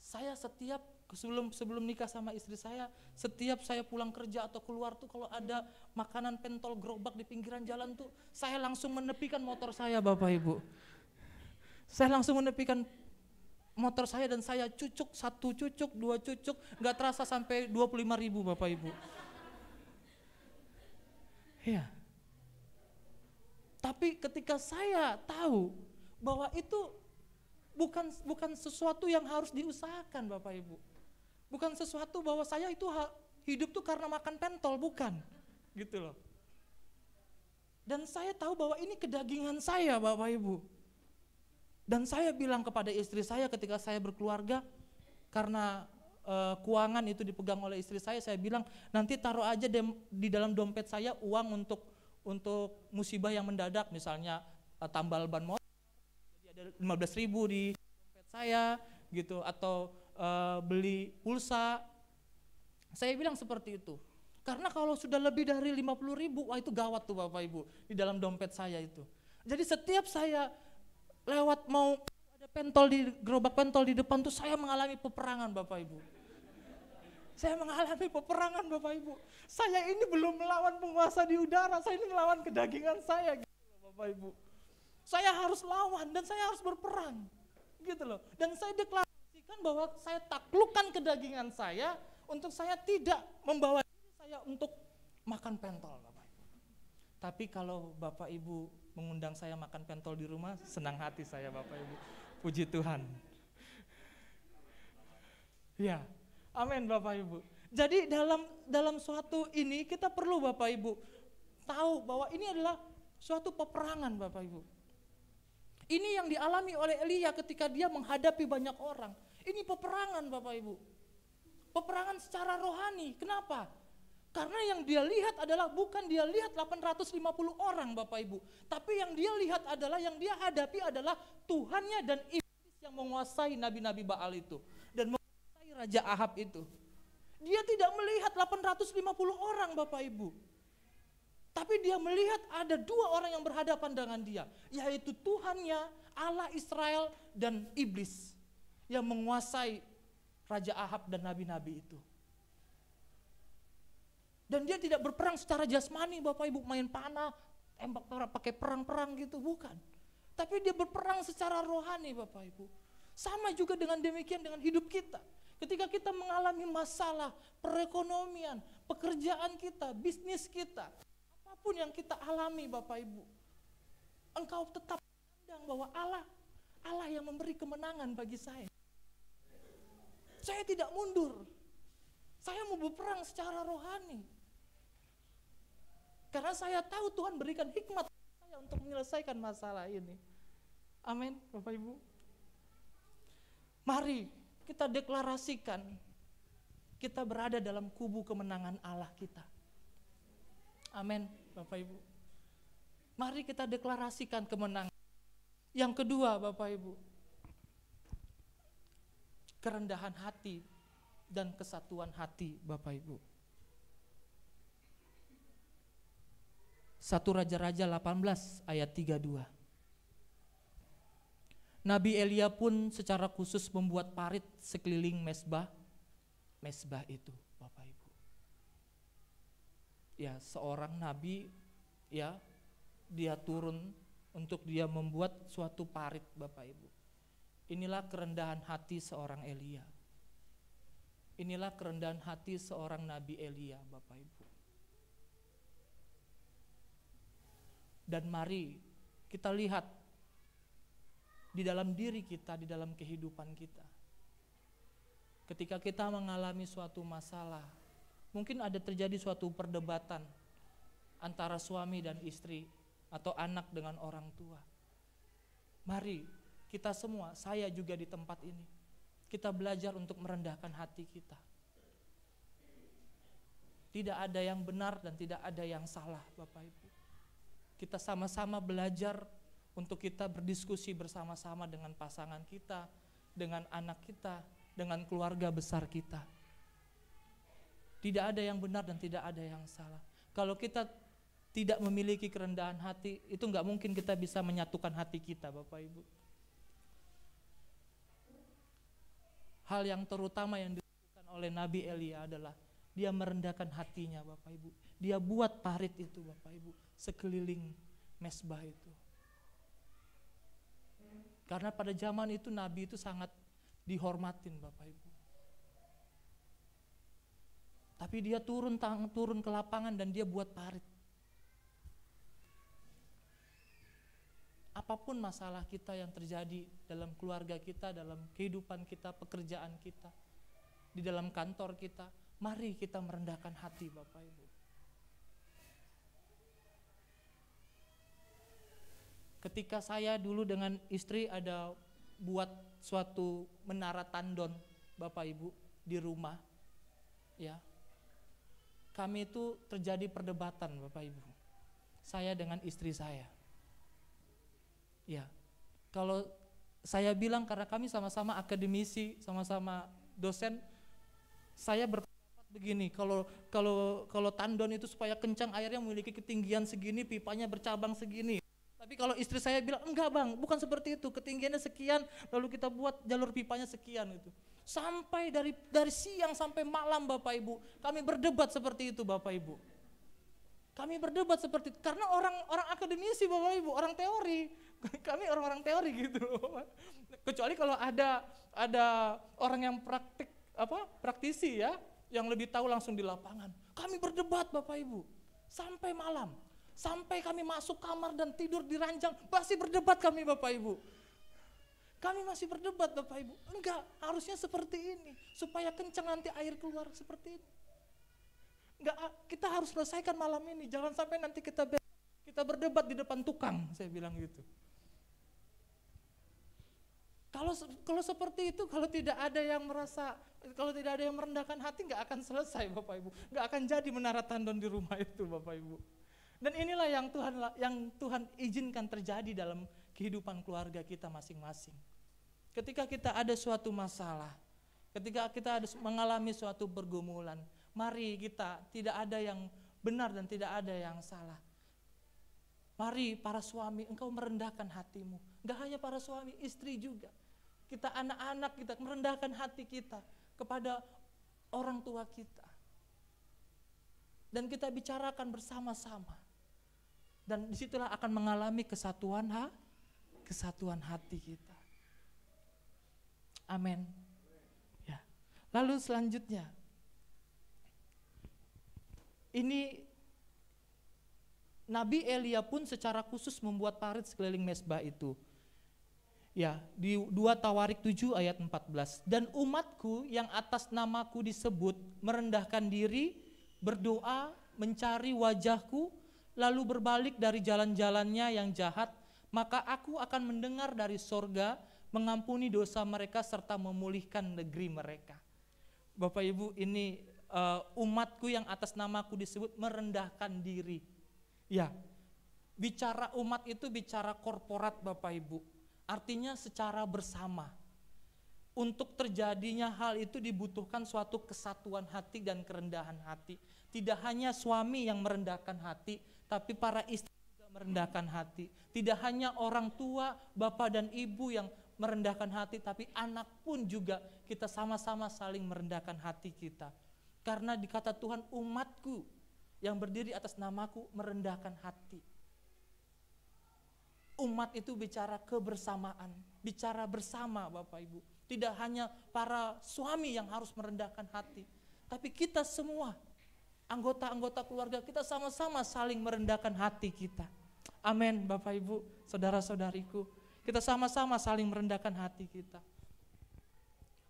Saya setiap sebelum nikah sama istri saya, setiap saya pulang kerja atau keluar tuh kalau ada makanan pentol gerobak di pinggiran jalan tuh, saya langsung menepikan motor saya Bapak Ibu. Saya langsung menepikan motor saya dan saya cucuk, 1 cucuk, 2 cucuk, nggak terasa sampai 25.000 Bapak Ibu. Ya. Tapi ketika saya tahu bahwa itu bukan sesuatu yang harus diusahakan Bapak Ibu. Bukan sesuatu bahwa saya itu hidup tuh karena makan pentol, bukan. Gitu loh. Dan saya tahu bahwa ini kedagingan saya Bapak Ibu. Dan saya bilang kepada istri saya ketika saya berkeluarga, karena keuangan itu dipegang oleh istri saya bilang nanti taruh aja di dalam dompet saya uang untuk musibah yang mendadak, misalnya tambal ban motor, jadi ada 15.000 di dompet saya gitu, atau beli pulsa. Saya bilang seperti itu. Karena kalau sudah lebih dari 50.000, wah itu gawat tuh Bapak Ibu di dalam dompet saya itu. Jadi setiap saya lewat mau ada pentol di gerobak pentol di depan tuh saya mengalami peperangan Bapak Ibu. Saya mengalami peperangan Bapak Ibu. Saya ini belum melawan penguasa di udara, saya ini melawan kedagingan saya gitu loh Bapak Ibu. Saya harus lawan dan saya harus berperang gitu loh. Dan saya deklarasikan bahwa saya taklukkan kedagingan saya untuk saya tidak membawa diri saya untuk makan pentol Bapak Ibu. Tapi kalau Bapak Ibu mengundang saya makan pentol di rumah, senang hati saya Bapak Ibu. Puji Tuhan. Ya, amin Bapak Ibu. Jadi dalam suatu ini kita perlu Bapak Ibu tahu bahwa ini adalah suatu peperangan Bapak Ibu. Ini yang dialami oleh Elia ketika dia menghadapi banyak orang. Ini peperangan Bapak Ibu. Peperangan secara rohani. Kenapa? Karena yang dia lihat adalah bukan dia lihat 850 orang Bapak Ibu. Tapi yang dia lihat adalah, yang dia hadapi adalah Tuhannya dan iblis yang menguasai nabi-nabi Baal itu. Dan menguasai Raja Ahab itu. Dia tidak melihat 850 orang Bapak Ibu. Tapi dia melihat ada 2 orang yang berhadapan dengan dia, yaitu Tuhannya, Allah Israel, dan iblis yang menguasai Raja Ahab dan nabi-nabi itu. Dan dia tidak berperang secara jasmani Bapak Ibu, main panah, tembak pakai perang-perang gitu, bukan. Tapi dia berperang secara rohani Bapak Ibu. Sama juga dengan demikian dengan hidup kita. Ketika kita mengalami masalah perekonomian, pekerjaan kita, bisnis kita, apapun yang kita alami Bapak Ibu, engkau tetap pandang bahwa Allah yang memberi kemenangan bagi saya. Saya tidak mundur. Saya mau berperang secara rohani. Karena saya tahu Tuhan berikan hikmat saya untuk menyelesaikan masalah ini. Amin, Bapak Ibu. Mari kita deklarasikan kita berada dalam kubu kemenangan Allah kita. Amin, Bapak Ibu. Mari kita deklarasikan kemenangan. Yang kedua, Bapak Ibu, kerendahan hati dan kesatuan hati, Bapak Ibu. 1 Raja-Raja 18 ayat 32. Nabi Elia pun secara khusus membuat parit sekeliling mesbah itu, Bapak Ibu. Ya, seorang nabi, ya, dia turun untuk dia membuat suatu parit, Bapak Ibu. Inilah kerendahan hati seorang Elia. Inilah kerendahan hati seorang Nabi Elia, Bapak Ibu. Dan mari kita lihat di dalam diri kita, di dalam kehidupan kita. Ketika kita mengalami suatu masalah, mungkin ada terjadi suatu perdebatan antara suami dan istri atau anak dengan orang tua. Mari kita semua, saya juga di tempat ini, kita belajar untuk merendahkan hati kita. Tidak ada yang benar dan tidak ada yang salah, Bapak Ibu. Kita sama-sama belajar untuk kita berdiskusi bersama-sama dengan pasangan kita, dengan anak kita, dengan keluarga besar kita. Tidak ada yang benar dan tidak ada yang salah. Kalau kita tidak memiliki kerendahan hati, itu nggak mungkin kita bisa menyatukan hati kita, Bapak Ibu. Hal yang terutama yang dilakukan oleh Nabi Elia adalah dia merendahkan hatinya, Bapak Ibu. Dia buat parit itu, Bapak Ibu, sekeliling mesbah itu. Karena pada zaman itu Nabi itu sangat dihormatin, Bapak Ibu. Tapi dia turun ke lapangan dan dia buat parit. Apapun masalah kita yang terjadi dalam keluarga kita, dalam kehidupan kita, pekerjaan kita, di dalam kantor kita, mari kita merendahkan hati, Bapak Ibu. Ketika saya dulu dengan istri ada buat suatu menara tandon, Bapak Ibu, di rumah, ya, kami itu terjadi perdebatan, Bapak Ibu, saya dengan istri saya. Ya, kalau saya bilang karena kami sama-sama akademisi, sama-sama dosen, saya berpendapat begini, kalau tandon itu supaya kencang airnya memiliki ketinggian segini, pipanya bercabang segini. Tapi kalau istri saya bilang, enggak bang, bukan seperti itu, ketinggiannya sekian, lalu kita buat jalur pipanya sekian itu. Sampai dari siang sampai malam, Bapak Ibu, kami berdebat seperti itu, Bapak Ibu. Kami berdebat seperti itu, karena orang akademisi, Bapak Ibu, orang teori. Kami orang-orang teori gitu. Kecuali kalau ada orang yang praktisi ya, yang lebih tahu langsung di lapangan. Kami berdebat, Bapak Ibu, sampai malam. Sampai kami masuk kamar dan tidur di ranjang, masih berdebat kami, Bapak Ibu. Kami masih berdebat, Bapak Ibu. Enggak, harusnya seperti ini, supaya kencang nanti air keluar seperti ini. Enggak, kita harus selesaikan malam ini, jangan sampai nanti kita berdebat di depan tukang, saya bilang gitu. Kalau seperti itu, kalau tidak ada yang merendahkan hati, enggak akan selesai, Bapak Ibu. Enggak akan jadi menara tandon di rumah itu, Bapak Ibu. Dan inilah yang Tuhan izinkan terjadi dalam kehidupan keluarga kita masing-masing. Ketika kita ada suatu masalah, ketika kita mengalami suatu pergumulan, mari kita, tidak ada yang benar dan tidak ada yang salah. Mari para suami, engkau merendahkan hatimu. Enggak hanya para suami, istri juga. Kita anak-anak kita merendahkan hati kita kepada orang tua kita. Dan kita bicarakan bersama-sama. Dan disitulah akan mengalami kesatuan hati kita. Amin. Ya. Lalu selanjutnya, ini Nabi Elia pun secara khusus membuat parit sekeliling mezbah itu. Ya, di 2 Tawarik 7 ayat 14. Dan umatku yang atas namaku disebut merendahkan diri, berdoa, mencari wajahku, lalu berbalik dari jalan-jalannya yang jahat, maka aku akan mendengar dari sorga, mengampuni dosa mereka serta memulihkan negeri mereka. Bapak Ibu, ini umatku yang atas namaku disebut merendahkan diri. Ya, bicara umat itu bicara korporat Bapak Ibu. Artinya secara bersama. Untuk terjadinya hal itu dibutuhkan suatu kesatuan hati dan kerendahan hati. Tidak hanya suami yang merendahkan hati, tapi para istri juga merendahkan hati. Tidak hanya orang tua, bapak dan ibu yang merendahkan hati, tapi anak pun juga kita sama-sama saling merendahkan hati kita. Karena dikata Tuhan, umatku yang berdiri atas namaku merendahkan hati. Umat itu bicara kebersamaan, bicara bersama Bapak Ibu. Tidak hanya para suami yang harus merendahkan hati, tapi kita semua, anggota-anggota keluarga kita sama-sama saling merendahkan hati kita. Amin Bapak Ibu, saudara-saudariku. Kita sama-sama saling merendahkan hati kita.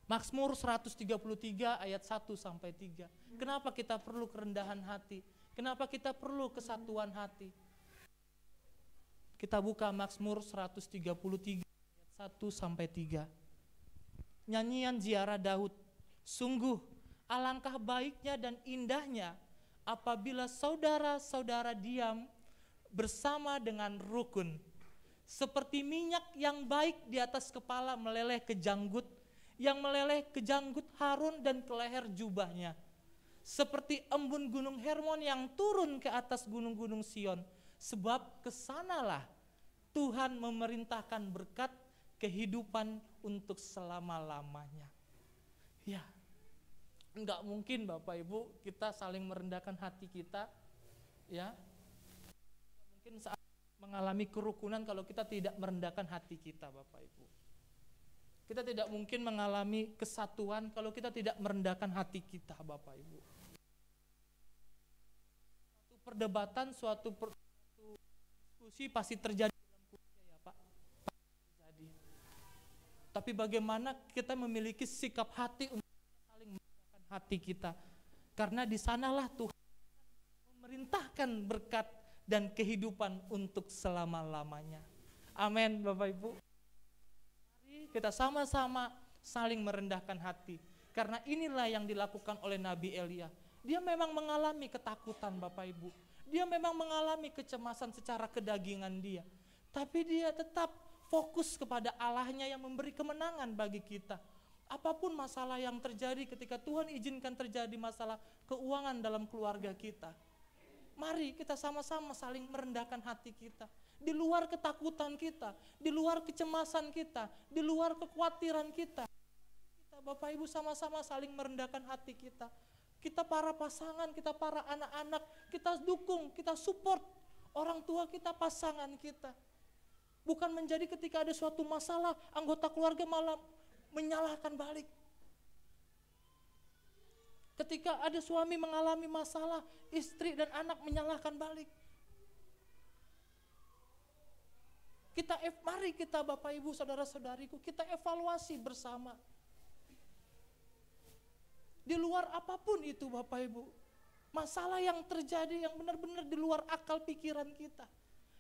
Mazmur 133 ayat 1 sampai 3. Kenapa kita perlu kerendahan hati? Kenapa kita perlu kesatuan hati? Kita buka Mazmur 133 ayat 1 sampai 3. Nyanyian ziarah Daud. Sungguh alangkah baiknya dan indahnya apabila saudara-saudara diam bersama dengan rukun. Seperti minyak yang baik di atas kepala meleleh ke janggut, yang meleleh ke janggut Harun dan ke leher jubahnya. Seperti embun gunung Hermon yang turun ke atas gunung-gunung Sion. Sebab kesanalah Tuhan memerintahkan berkat kehidupan untuk selama-lamanya. Ya, enggak mungkin Bapak Ibu kita saling merendahkan hati kita. Ya, mungkin saat mengalami kerukunan kalau kita tidak merendahkan hati kita Bapak Ibu. Kita tidak mungkin mengalami kesatuan kalau kita tidak merendahkan hati kita Bapak Ibu. Suatu perdebatan, suatu diskusi pasti terjadi dalam keluarga ya Pak. Terjadi. Tapi bagaimana kita memiliki sikap hati untuk saling merendahkan hati kita. Karena di sanalah Tuhan memerintahkan berkat dan kehidupan untuk selama-lamanya. Amin Bapak Ibu. Kita sama-sama saling merendahkan hati. Karena inilah yang dilakukan oleh Nabi Elia. Dia memang mengalami ketakutan Bapak Ibu. Dia memang mengalami kecemasan secara kedagingan dia. Tapi dia tetap fokus kepada Allahnya yang memberi kemenangan bagi kita. Apapun masalah yang terjadi ketika Tuhan izinkan terjadi masalah keuangan dalam keluarga kita. Mari kita sama-sama saling merendahkan hati kita. Di luar ketakutan kita, di luar kecemasan kita, di luar kekhawatiran kita. Kita Bapak Ibu sama-sama saling merendahkan hati kita. Kita para pasangan, kita para anak-anak, kita dukung, kita support orang tua kita, pasangan kita. Bukan menjadi ketika ada suatu masalah, anggota keluarga malah menyalahkan balik. Ketika ada suami mengalami masalah, istri dan anak menyalahkan balik. Mari kita Bapak Ibu saudara-saudariku, kita evaluasi bersama. Di luar apapun itu Bapak Ibu, masalah yang terjadi yang benar-benar di luar akal pikiran kita.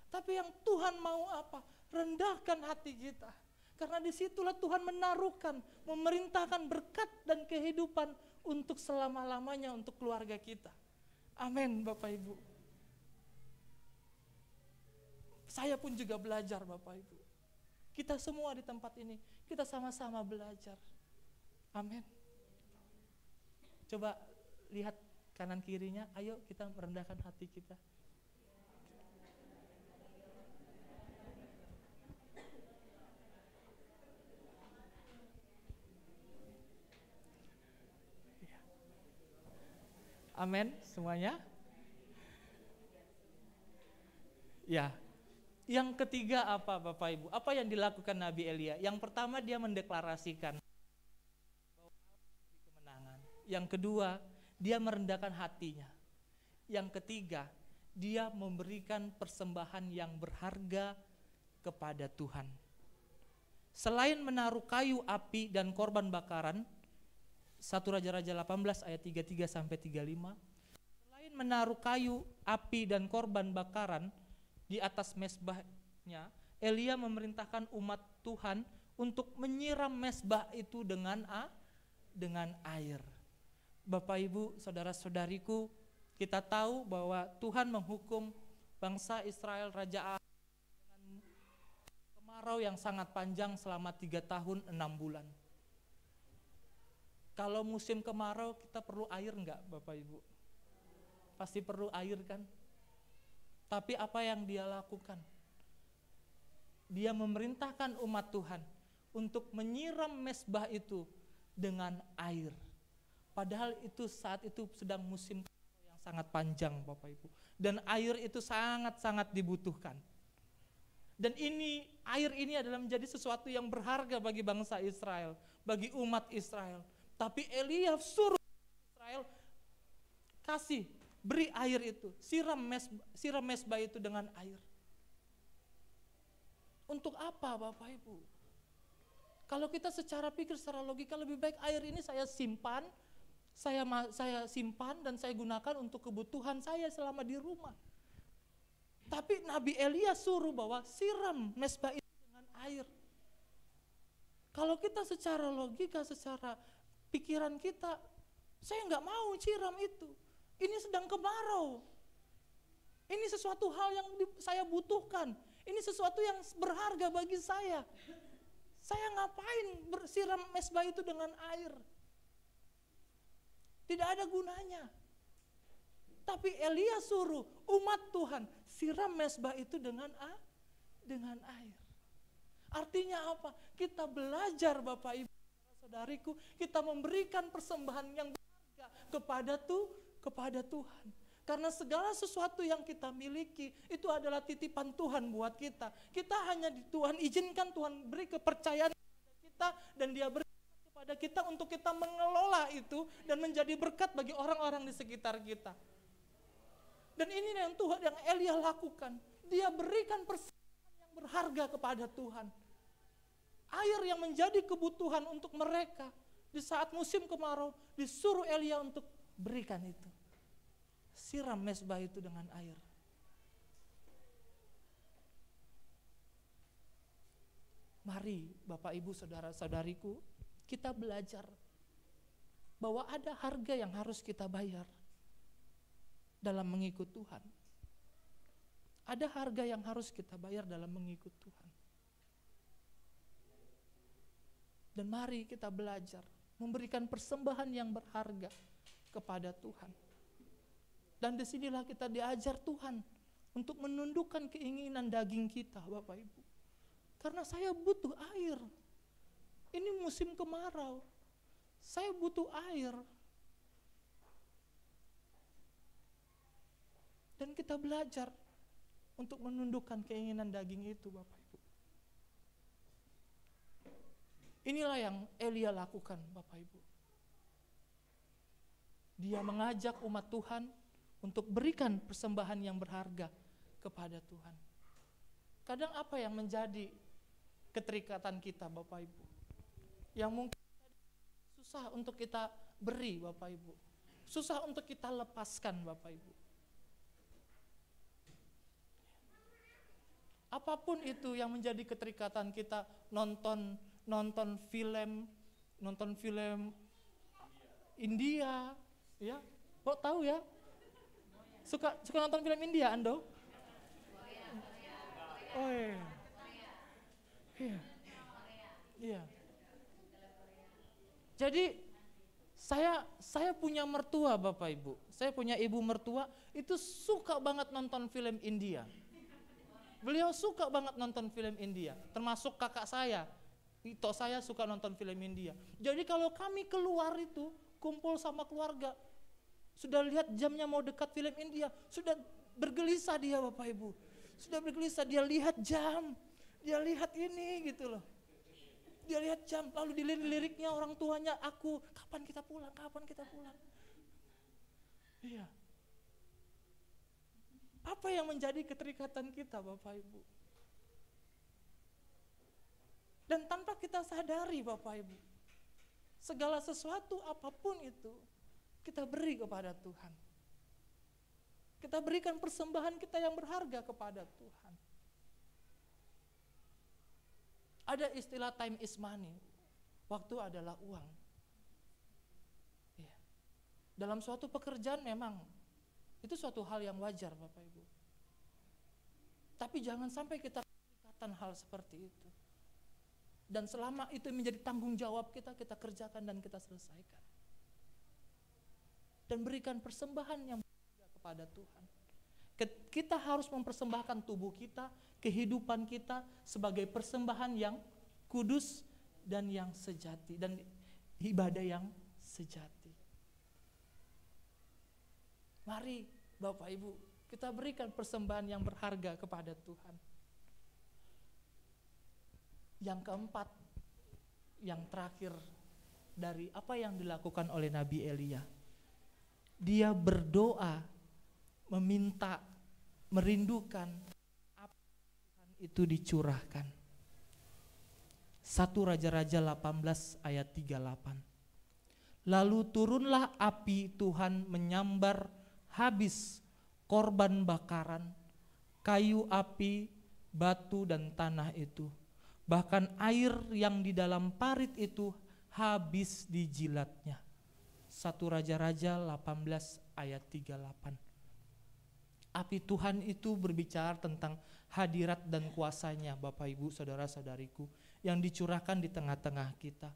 Tapi yang Tuhan mau apa? Rendahkan hati kita. Karena disitulah Tuhan menaruhkan, memerintahkan berkat dan kehidupan untuk selama-lamanya untuk keluarga kita. Amin Bapak Ibu. Saya pun juga belajar Bapak Ibu. Kita semua di tempat ini, kita sama-sama belajar. Amin. Coba lihat kanan kirinya, ayo kita merendahkan hati kita. Amin semuanya. Ya. Yang ketiga apa Bapak Ibu? Apa yang dilakukan Nabi Elia? Yang pertama dia mendeklarasikan bahwa Allah memberi kemenangan. Yang kedua, dia merendahkan hatinya. Yang ketiga, dia memberikan persembahan yang berharga kepada Tuhan. Selain menaruh kayu, api, dan korban bakaran, 1 Raja-Raja 18 ayat 33 sampai 35. Selain menaruh kayu, api, dan korban bakaran di atas mezbahnya, Elia memerintahkan umat Tuhan untuk menyiram mezbah itu dengan air. Bapak Ibu, saudara-saudariku, kita tahu bahwa Tuhan menghukum bangsa Israel Raja Ahab dengan kemarau yang sangat panjang selama 3 tahun 6 bulan. Kalau musim kemarau kita perlu air enggak Bapak Ibu? Pasti perlu air kan? Tapi apa yang dia lakukan? Dia memerintahkan umat Tuhan untuk menyiram mezbah itu dengan air. Padahal itu saat itu sedang musim yang sangat panjang Bapak Ibu. Dan air itu sangat-sangat dibutuhkan. Dan air ini adalah menjadi sesuatu yang berharga bagi bangsa Israel, bagi umat Israel. Tapi Elia suruh Israel beri air itu, siram mezbah itu dengan air. Untuk apa Bapak Ibu? Kalau kita secara pikir, secara logika, lebih baik air ini saya simpan dan saya gunakan untuk kebutuhan saya selama di rumah. Tapi Nabi Elia suruh bahwa siram mezbah itu dengan air. Kalau kita secara logika, secara pikiran kita, saya nggak mau siram itu. Ini sedang kemarau. Ini sesuatu hal yang saya butuhkan. Ini sesuatu yang berharga bagi saya. Saya ngapain bersiram mezbah itu dengan air? Tidak ada gunanya. Tapi Elia suruh umat Tuhan siram mezbah itu dengan air. Artinya apa? Kita belajar Bapak Ibu, saudariku, kita memberikan persembahan yang berharga kepada Tuhan. Karena segala sesuatu yang kita miliki itu adalah titipan Tuhan buat kita. Kita hanya Tuhan izinkan, Tuhan beri kepercayaan kepada kita, dan Dia beri kepada kita untuk kita mengelola itu dan menjadi berkat bagi orang-orang di sekitar kita. Dan ini yang Elia lakukan. Dia berikan persembahan yang berharga kepada Tuhan. Air yang menjadi kebutuhan untuk mereka di saat musim kemarau, disuruh Elia untuk berikan itu. Siram mezbah itu dengan air. Mari Bapak Ibu saudara-saudariku, kita belajar bahwa ada harga yang harus kita bayar dalam mengikut Tuhan. Ada harga yang harus kita bayar dalam mengikut Tuhan. Dan mari kita belajar memberikan persembahan yang berharga kepada Tuhan. Dan disinilah kita diajar Tuhan untuk menundukkan keinginan daging kita Bapak Ibu. Karena saya butuh air. Ini musim kemarau. Saya butuh air. Dan kita belajar untuk menundukkan keinginan daging itu Bapak Ibu. Inilah yang Elia lakukan Bapak Ibu. Dia mengajak umat Tuhan untuk berikan persembahan yang berharga kepada Tuhan. Kadang apa yang menjadi keterikatan kita Bapak Ibu? Yang mungkin susah untuk kita beri Bapak Ibu. Susah untuk kita lepaskan Bapak Ibu. Apapun itu yang menjadi keterikatan kita, nonton film India, ya. Kok tahu ya? Suka nonton film India, Ando? Oh iya. Iya. Jadi saya punya mertua Bapak Ibu. Saya punya ibu mertua itu suka banget nonton film India. Beliau suka banget nonton film India, termasuk kakak saya. Ito saya suka nonton film India. Jadi kalau kami keluar itu kumpul sama keluarga, sudah lihat jamnya mau dekat film India, sudah bergelisah dia Bapak Ibu. Sudah bergelisah, dia lihat jam, dia lihat ini gitu loh. Dia lihat jam, lalu dilirik-liriknya orang tuanya, aku, kapan kita pulang, kapan kita pulang. Iya. Apa yang menjadi keterikatan kita Bapak Ibu? Dan tanpa kita sadari Bapak Ibu, segala sesuatu apapun itu, kita beri kepada Tuhan. Kita berikan persembahan kita yang berharga kepada Tuhan. Ada istilah time is money. Waktu adalah uang. Ya. Dalam suatu pekerjaan memang itu suatu hal yang wajar Bapak Ibu. Tapi jangan sampai kita ikatan hal seperti itu. Dan selama itu menjadi tanggung jawab kita, kita kerjakan dan kita selesaikan. Dan berikan persembahan yang berharga kepada Tuhan. Kita harus mempersembahkan tubuh kita, kehidupan kita sebagai persembahan yang kudus dan yang sejati, dan ibadah yang sejati. Mari Bapak Ibu, kita berikan persembahan yang berharga kepada Tuhan. Yang keempat, yang terakhir dari apa yang dilakukan oleh Nabi Elia. Dia berdoa, meminta, merindukan apa Tuhan itu dicurahkan. 1 Raja-Raja 18 ayat 38. Lalu turunlah api Tuhan menyambar habis korban bakaran, kayu api, batu dan tanah itu. Bahkan air yang di dalam parit itu habis dijilatnya. 1 Raja-Raja 18 ayat 38. Api Tuhan itu berbicara tentang hadirat dan kuasanya Bapak Ibu saudara-saudariku yang dicurahkan di tengah-tengah kita.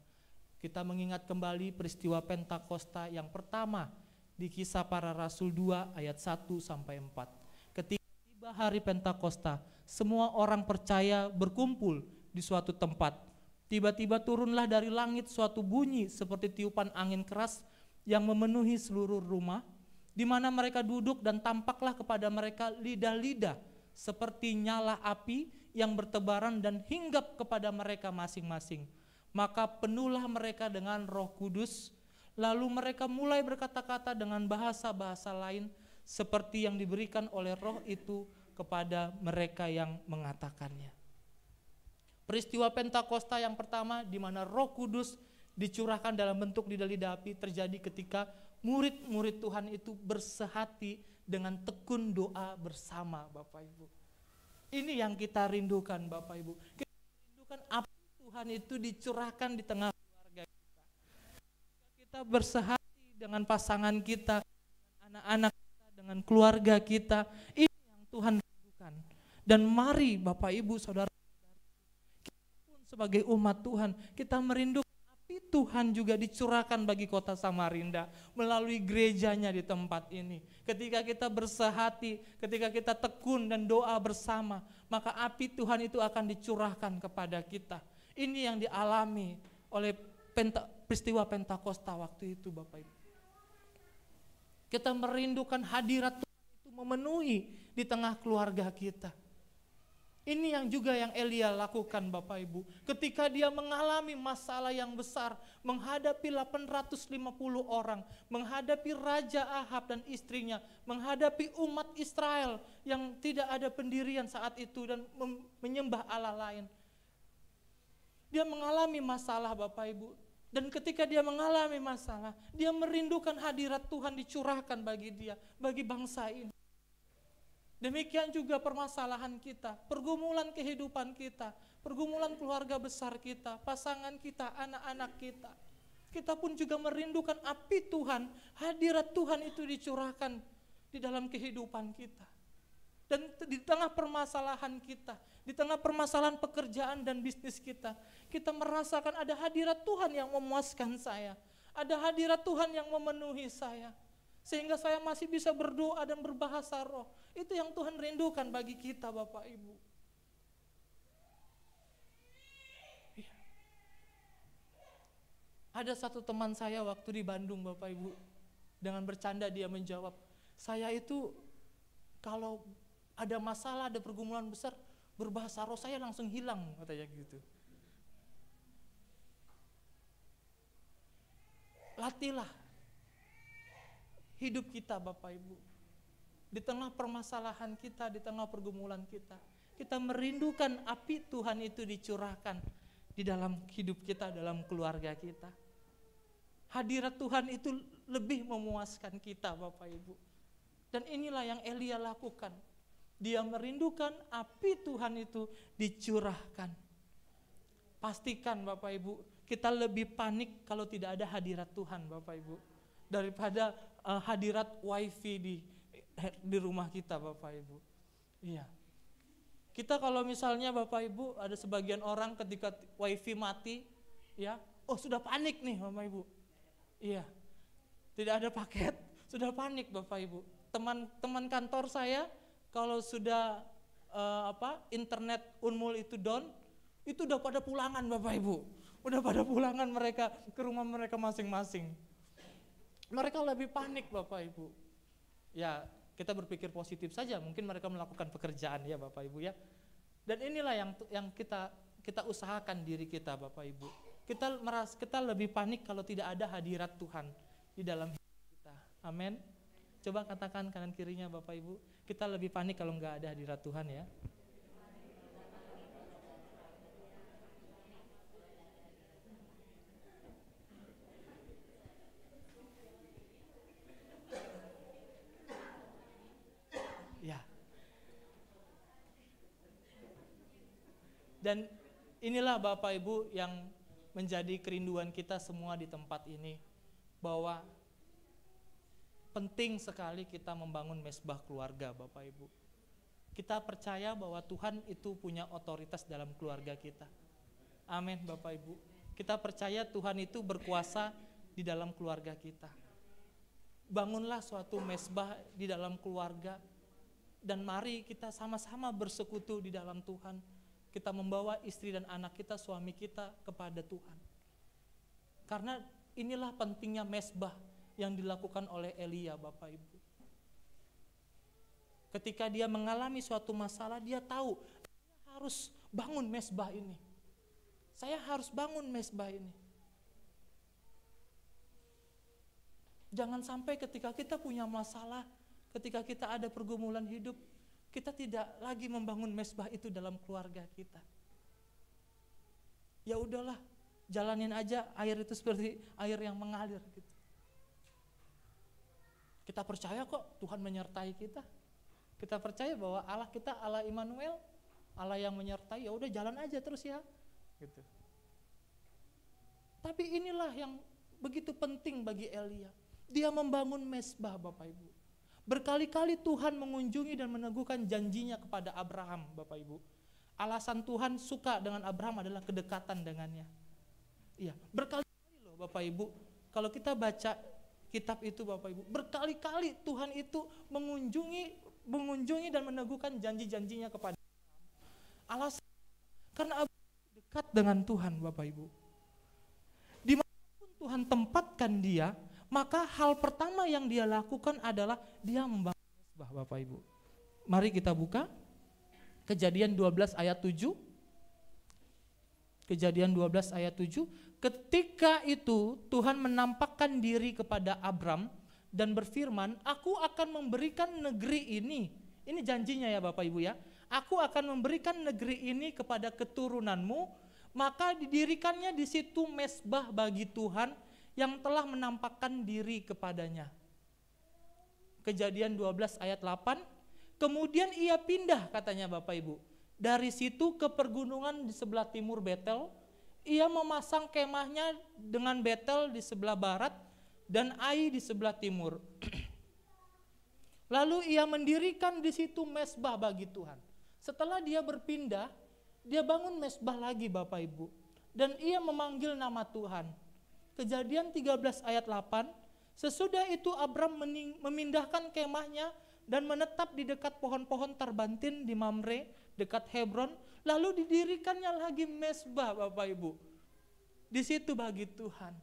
Kita mengingat kembali peristiwa Pentakosta yang pertama di Kisah Para Rasul 2 ayat 1 sampai 4. Ketika tiba hari Pentakosta, semua orang percaya berkumpul di suatu tempat. Tiba-tiba turunlah dari langit suatu bunyi seperti tiupan angin keras yang memenuhi seluruh rumah, di mana mereka duduk dan tampaklah kepada mereka lidah-lidah seperti nyala api yang bertebaran dan hinggap kepada mereka masing-masing. Maka penuhlah mereka dengan Roh Kudus, lalu mereka mulai berkata-kata dengan bahasa-bahasa lain seperti yang diberikan oleh Roh itu kepada mereka yang mengatakannya. Peristiwa Pentakosta yang pertama di mana Roh Kudus dicurahkan dalam bentuk lidah-lidah api terjadi ketika murid-murid Tuhan itu bersehati dengan tekun doa bersama Bapak Ibu. Ini yang kita rindukan Bapak Ibu. Kita rindukan api Tuhan itu dicurahkan di tengah keluarga kita. Kita bersehati dengan pasangan kita, dengan anak-anak kita, dengan keluarga kita. Ini yang Tuhan rindukan. Dan mari Bapak Ibu saudara-saudari, kita pun sebagai umat Tuhan, kita merindukan api Tuhan juga dicurahkan bagi kota Samarinda melalui gerejanya di tempat ini. Ketika kita bersehati, ketika kita tekun dan doa bersama, maka api Tuhan itu akan dicurahkan kepada kita. Ini yang dialami oleh peristiwa Pentakosta waktu itu Bapak Ibu. Kita merindukan hadirat Tuhan itu memenuhi di tengah keluarga kita. Ini yang juga yang Elia lakukan Bapak Ibu. Ketika dia mengalami masalah yang besar, menghadapi 850 orang, menghadapi Raja Ahab dan istrinya, menghadapi umat Israel yang tidak ada pendirian saat itu dan menyembah Allah lain. Dia mengalami masalah Bapak Ibu. Dan ketika dia mengalami masalah, dia merindukan hadirat Tuhan dicurahkan bagi dia, bagi bangsa ini. Demikian juga permasalahan kita, pergumulan kehidupan kita, pergumulan keluarga besar kita, pasangan kita, anak-anak kita. Kita pun juga merindukan api Tuhan, hadirat Tuhan itu dicurahkan di dalam kehidupan kita. Dan di tengah permasalahan kita, di tengah permasalahan pekerjaan dan bisnis kita, kita merasakan ada hadirat Tuhan yang memuaskan saya, ada hadirat Tuhan yang memenuhi saya. Sehingga saya masih bisa berdoa dan berbahasa roh. Itu yang Tuhan rindukan bagi kita Bapak Ibu. Ya. Ada satu teman saya waktu di Bandung Bapak Ibu. Dengan bercanda dia menjawab, saya itu kalau ada masalah, ada pergumulan besar, berbahasa roh saya langsung hilang katanya gitu. latihlah hidup kita Bapak Ibu. Di tengah permasalahan kita, di tengah pergumulan kita merindukan api Tuhan itu dicurahkan di dalam hidup kita, dalam keluarga kita. Hadirat Tuhan itu lebih memuaskan kita Bapak Ibu. Dan inilah yang Elia lakukan. Dia merindukan api Tuhan itu dicurahkan. Pastikan Bapak Ibu, kita lebih panik kalau tidak ada hadirat Tuhan Bapak Ibu, daripada hadirat wifi di rumah kita Bapak Ibu. Iya. Kita kalau misalnya Bapak Ibu, ada sebagian orang ketika wifi mati, ya, oh sudah panik nih Bapak Ibu. Iya. Tidak ada paket, sudah panik Bapak Ibu. Teman kantor saya kalau sudah internet Unmul itu down, itu udah pada pulangan Bapak Ibu. Udah pada pulangan mereka ke rumah mereka masing-masing. Mereka lebih panik Bapak Ibu. Ya, kita berpikir positif saja, mungkin mereka melakukan pekerjaan ya Bapak Ibu ya. Dan inilah yang kita usahakan diri kita Bapak Ibu. Kita lebih panik kalau tidak ada hadirat Tuhan di dalam hidup kita. Amin. Coba katakan kanan kirinya Bapak Ibu, kita lebih panik kalau nggak ada hadirat Tuhan ya. Ya. Dan inilah Bapak Ibu yang menjadi kerinduan kita semua di tempat ini, bahwa penting sekali kita membangun mesbah keluarga Bapak Ibu. Kita percaya bahwa Tuhan itu punya otoritas dalam keluarga kita. Amin Bapak Ibu. Kita percaya Tuhan itu berkuasa di dalam keluarga kita. Bangunlah suatu mesbah di dalam keluarga, dan mari kita sama-sama bersekutu di dalam Tuhan. Kita membawa istri dan anak kita, suami kita kepada Tuhan. Karena inilah pentingnya mesbah yang dilakukan oleh Elia Bapak Ibu. Ketika dia mengalami suatu masalah, dia tahu saya harus bangun mesbah ini. Saya harus bangun mesbah ini. Jangan sampai ketika kita punya masalah, ketika kita ada pergumulan hidup, kita tidak lagi membangun mesbah itu dalam keluarga kita. Ya udahlah, jalanin aja, air itu seperti air yang mengalir gitu. Kita percaya kok Tuhan menyertai kita. Kita percaya bahwa Allah kita Allah Immanuel, Allah yang menyertai. Ya udah jalan aja terus ya, gitu. Tapi inilah yang begitu penting bagi Elia. Dia membangun mesbah Bapak Ibu. Berkali-kali Tuhan mengunjungi dan meneguhkan janjinya kepada Abraham Bapak Ibu. Alasan Tuhan suka dengan Abraham adalah kedekatan dengannya. Iya, berkali-kali loh Bapak Ibu. Kalau kita baca kitab itu Bapak Ibu, berkali-kali Tuhan itu mengunjungi dan meneguhkan janji-janjinya kepada Abraham. Alasan karena Abraham dekat dengan Tuhan Bapak Ibu. Dimanapun Tuhan tempatkan dia, maka hal pertama yang dia lakukan adalah dia membangun mesbah Bapak Ibu. Mari kita buka Kejadian 12 ayat 7. Kejadian 12 ayat 7. Ketika itu Tuhan menampakkan diri kepada Abram dan berfirman, aku akan memberikan negeri ini. Ini janjinya ya Bapak Ibu ya. Aku akan memberikan negeri ini kepada keturunanmu, maka didirikannya di situ mesbah bagi Tuhan yang telah menampakkan diri kepadanya. Kejadian 12 ayat 8. Kemudian ia pindah katanya Bapak Ibu. Dari situ ke pergunungan di sebelah timur Betel. Ia memasang kemahnya dengan Betel di sebelah barat dan Ai di sebelah timur. Lalu ia mendirikan di situ mesbah bagi Tuhan. Setelah dia berpindah, dia bangun mesbah lagi Bapak Ibu. Dan ia memanggil nama Tuhan. Kejadian 13 ayat 8. Sesudah itu Abram memindahkan kemahnya dan menetap di dekat pohon-pohon tarbantin di Mamre, dekat Hebron. Lalu didirikannya lagi mesbah Bapak Ibu. Di situ bagi Tuhan.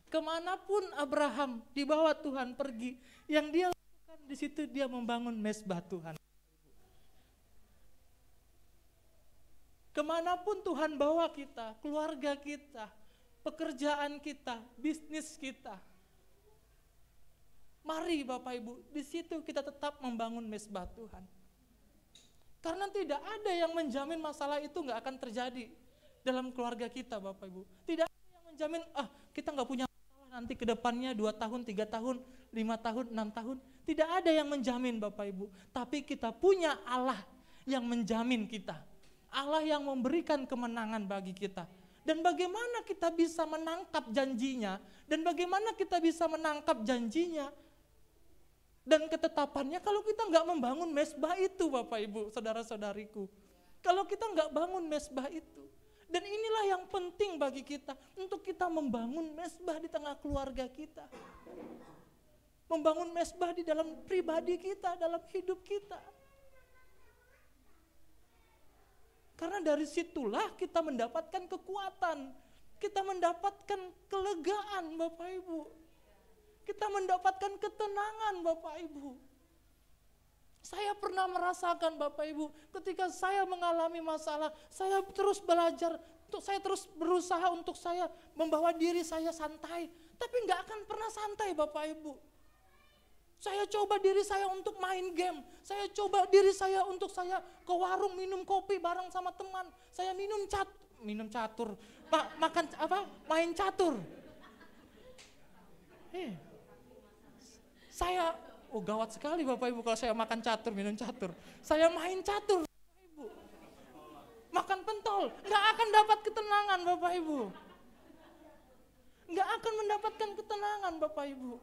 Kemanapun Abraham dibawa Tuhan pergi, yang dia lakukan di situ dia membangun mesbah Tuhan. Kemanapun Tuhan bawa kita, keluarga kita, pekerjaan kita, bisnis kita. Mari Bapak Ibu, di situ kita tetap membangun mezbah Tuhan. Karena tidak ada yang menjamin masalah itu nggak akan terjadi dalam keluarga kita Bapak Ibu. Tidak ada yang menjamin, kita nggak punya masalah nanti ke depannya 2 tahun, 3 tahun, 5 tahun, 6 tahun. Tidak ada yang menjamin Bapak Ibu. Tapi kita punya Allah yang menjamin kita. Allah yang memberikan kemenangan bagi kita. Dan bagaimana kita bisa menangkap janjinya, dan bagaimana kita bisa menangkap janjinya dan ketetapannya kalau kita nggak membangun mezbah itu Bapak Ibu, saudara-saudariku. Kalau kita nggak bangun mezbah itu. Dan inilah yang penting bagi kita, untuk kita membangun mezbah di tengah keluarga kita. Membangun mezbah di dalam pribadi kita, dalam hidup kita. Karena dari situlah kita mendapatkan kekuatan, kita mendapatkan kelegaan Bapak Ibu. Kita mendapatkan ketenangan Bapak Ibu. Saya pernah merasakan Bapak Ibu, ketika saya mengalami masalah, saya terus belajar, saya terus berusaha untuk saya membawa diri saya santai. Tapi nggak akan pernah santai Bapak Ibu. Saya coba diri saya untuk main game, saya coba diri saya untuk saya ke warung minum kopi bareng sama teman. Saya minum catur, main catur. Saya, gawat sekali Bapak Ibu kalau saya makan catur, minum catur. Saya main catur Bapak Ibu. Makan pentol, nggak akan dapat ketenangan Bapak Ibu. Nggak akan mendapatkan ketenangan Bapak Ibu.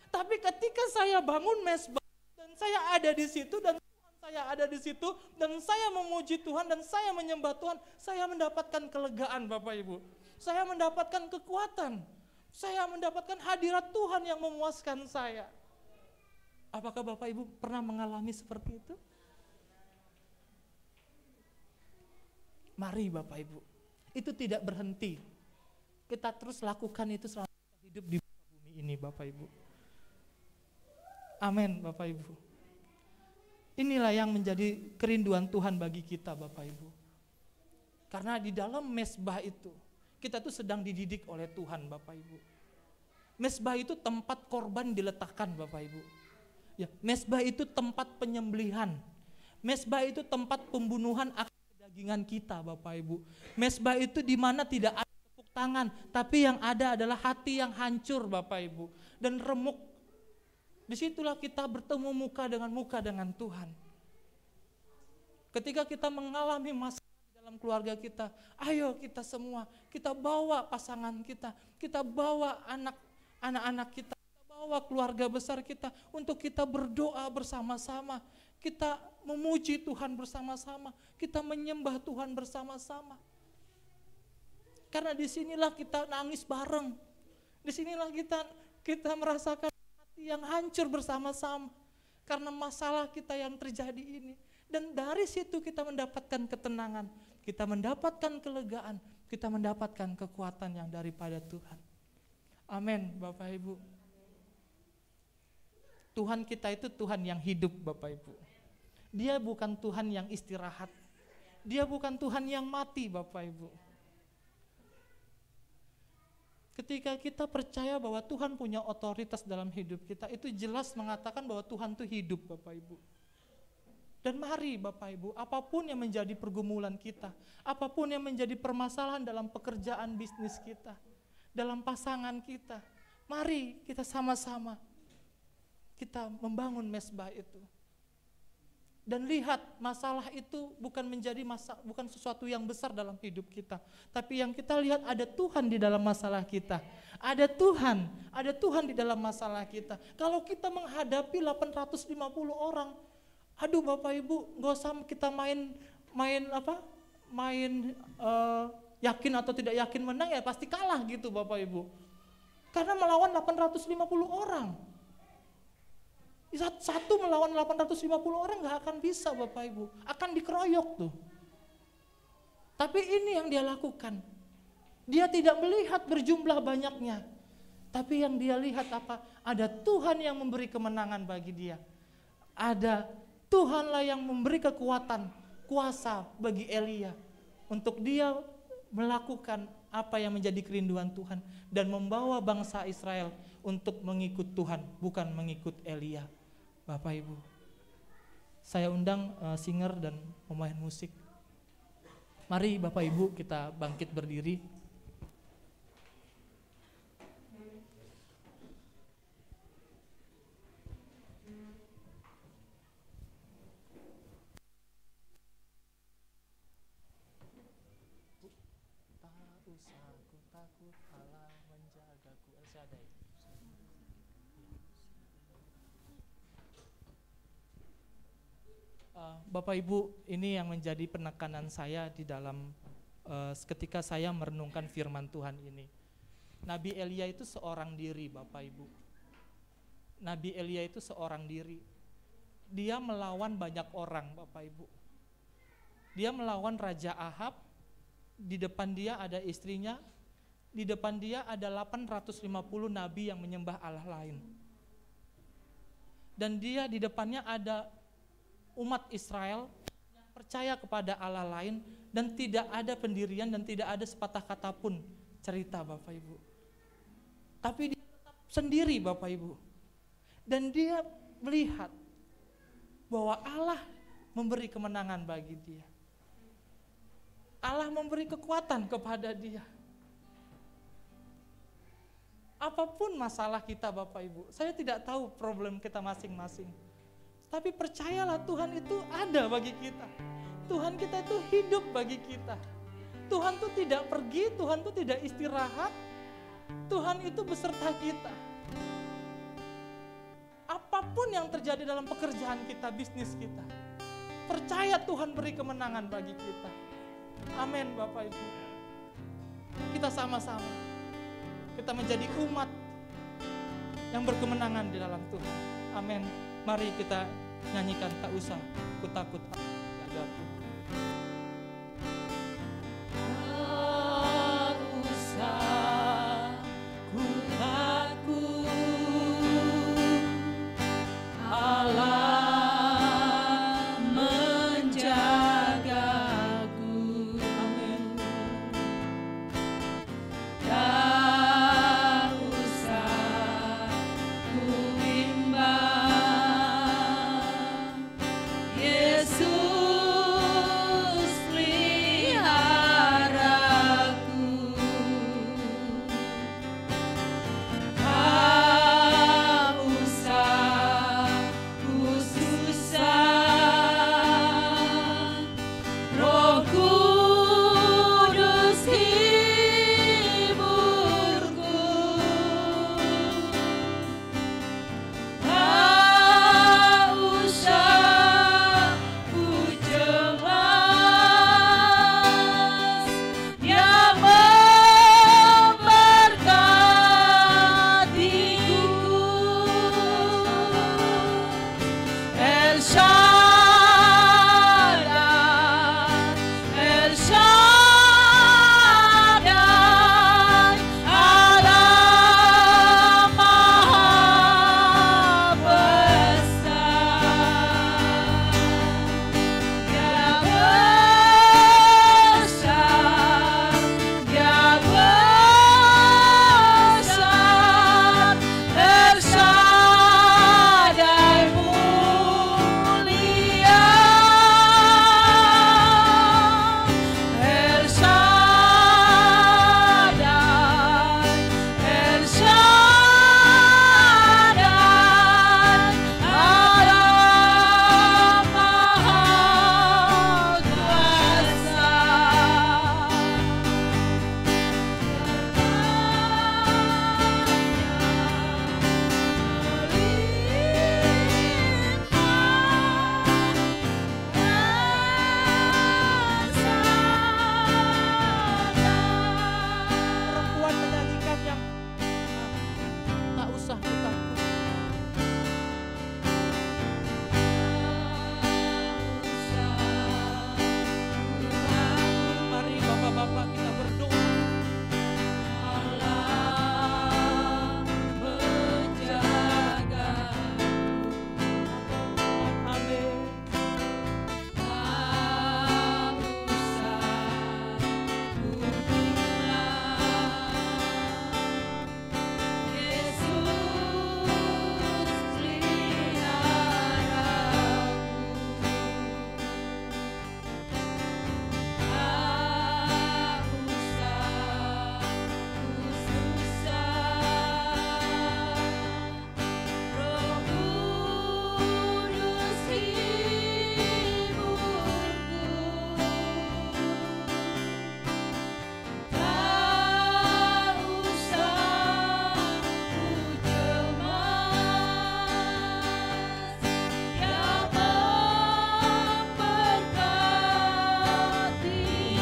Tapi ketika saya bangun mezbah dan saya ada di situ dan Tuhan saya ada di situ dan saya memuji Tuhan dan saya menyembah Tuhan, saya mendapatkan kelegaan Bapak Ibu. Saya mendapatkan kekuatan. Saya mendapatkan hadirat Tuhan yang memuaskan saya. Apakah Bapak Ibu pernah mengalami seperti itu? Mari Bapak Ibu, itu tidak berhenti. Kita terus lakukan itu selama kita hidup di bumi ini Bapak Ibu. Amin Bapak Ibu. Inilah yang menjadi kerinduan Tuhan bagi kita Bapak Ibu. Karena di dalam mezbah itu, kita tuh sedang dididik oleh Tuhan Bapak Ibu. Mezbah itu tempat korban diletakkan Bapak Ibu. Ya, mezbah itu tempat penyembelihan. Mezbah itu tempat pembunuhan akan kedagingan kita Bapak Ibu. Mezbah itu di mana tidak ada tepuk tangan, tapi yang ada adalah hati yang hancur Bapak Ibu dan remuk. Disitulah kita bertemu muka dengan Tuhan. Ketika kita mengalami masalah di dalam keluarga kita, ayo kita semua, kita bawa pasangan kita bawa anak-anak kita bawa keluarga besar kita untuk kita berdoa bersama-sama, kita memuji Tuhan bersama-sama, kita menyembah Tuhan bersama-sama. Karena disinilah kita nangis bareng, disinilah kita merasakan hati yang hancur bersama-sama karena masalah kita yang terjadi ini. Dan dari situ kita mendapatkan ketenangan, kita mendapatkan kelegaan, kita mendapatkan kekuatan yang daripada Tuhan. Amin Bapak Ibu. Tuhan kita itu Tuhan yang hidup Bapak Ibu. Dia bukan Tuhan yang istirahat. Dia bukan Tuhan yang mati Bapak Ibu. Ketika kita percaya bahwa Tuhan punya otoritas dalam hidup kita, itu jelas mengatakan bahwa Tuhan itu hidup Bapak Ibu. Dan mari Bapak Ibu, apapun yang menjadi pergumulan kita, apapun yang menjadi permasalahan dalam pekerjaan bisnis kita, dalam pasangan kita, mari kita sama-sama kita membangun mezbah itu. Dan lihat masalah itu bukan bukan sesuatu yang besar dalam hidup kita, tapi yang kita lihat ada Tuhan di dalam masalah kita. Ada Tuhan di dalam masalah kita. Kalau kita menghadapi 850 orang, aduh Bapak Ibu, nggak usah kita main yakin atau tidak yakin menang, ya pasti kalah gitu Bapak Ibu. Karena melawan 850 orang. Satu melawan 850 orang gak akan bisa Bapak Ibu, akan dikeroyok tuh. Tapi ini yang dia lakukan. Dia tidak melihat berjumlah banyaknya, tapi yang dia lihat apa? Ada Tuhan yang memberi kemenangan bagi dia. Ada Tuhanlah yang memberi kekuatan, kuasa bagi Elia untuk dia melakukan apa yang menjadi kerinduan Tuhan dan membawa bangsa Israel untuk mengikut Tuhan, bukan mengikut Elia. Bapak Ibu, saya undang singer dan pemain musik. Mari Bapak Ibu kita bangkit berdiri. Bapak Ibu, ini yang menjadi penekanan saya di dalam ketika saya merenungkan firman Tuhan ini. Nabi Elia itu seorang diri, Bapak Ibu. Nabi Elia itu seorang diri. Dia melawan banyak orang, Bapak Ibu. Dia melawan Raja Ahab. Di depan dia ada istrinya. Di depan dia ada 850 nabi yang menyembah Allah lain. Dan dia di depannya ada umat Israel yang percaya kepada Allah lain dan tidak ada pendirian dan tidak ada sepatah kata pun cerita, Bapak Ibu. Tapi dia tetap sendiri, Bapak Ibu. Dan dia melihat bahwa Allah memberi kemenangan bagi dia. Allah memberi kekuatan kepada dia. Apapun masalah kita, Bapak Ibu, saya tidak tahu problem kita masing-masing. Tapi percayalah, Tuhan itu ada bagi kita. Tuhan kita itu hidup bagi kita. Tuhan itu tidak pergi, Tuhan itu tidak istirahat. Tuhan itu beserta kita. Apapun yang terjadi dalam pekerjaan kita, bisnis kita, percaya Tuhan beri kemenangan bagi kita. Amin, Bapak Ibu. Kita sama-sama, kita menjadi umat yang berkemenangan di dalam Tuhan. Amin. Mari kita nyanyikan tak usah ku takut jagaku. Tak usah ku takut, Allah menjagaku. Amin. Tak usah ku bimbang,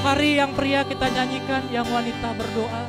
Mari yang pria kita nyanyikan, yang wanita berdoa.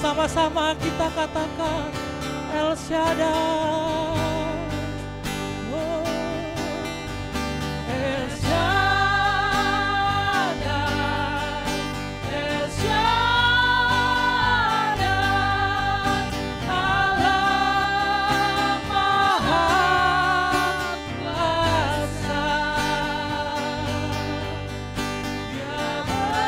Sama-sama kita katakan El Shaddai, oh, El Shaddai, El Shaddai, Allah Maha Kuasa. Dia besar,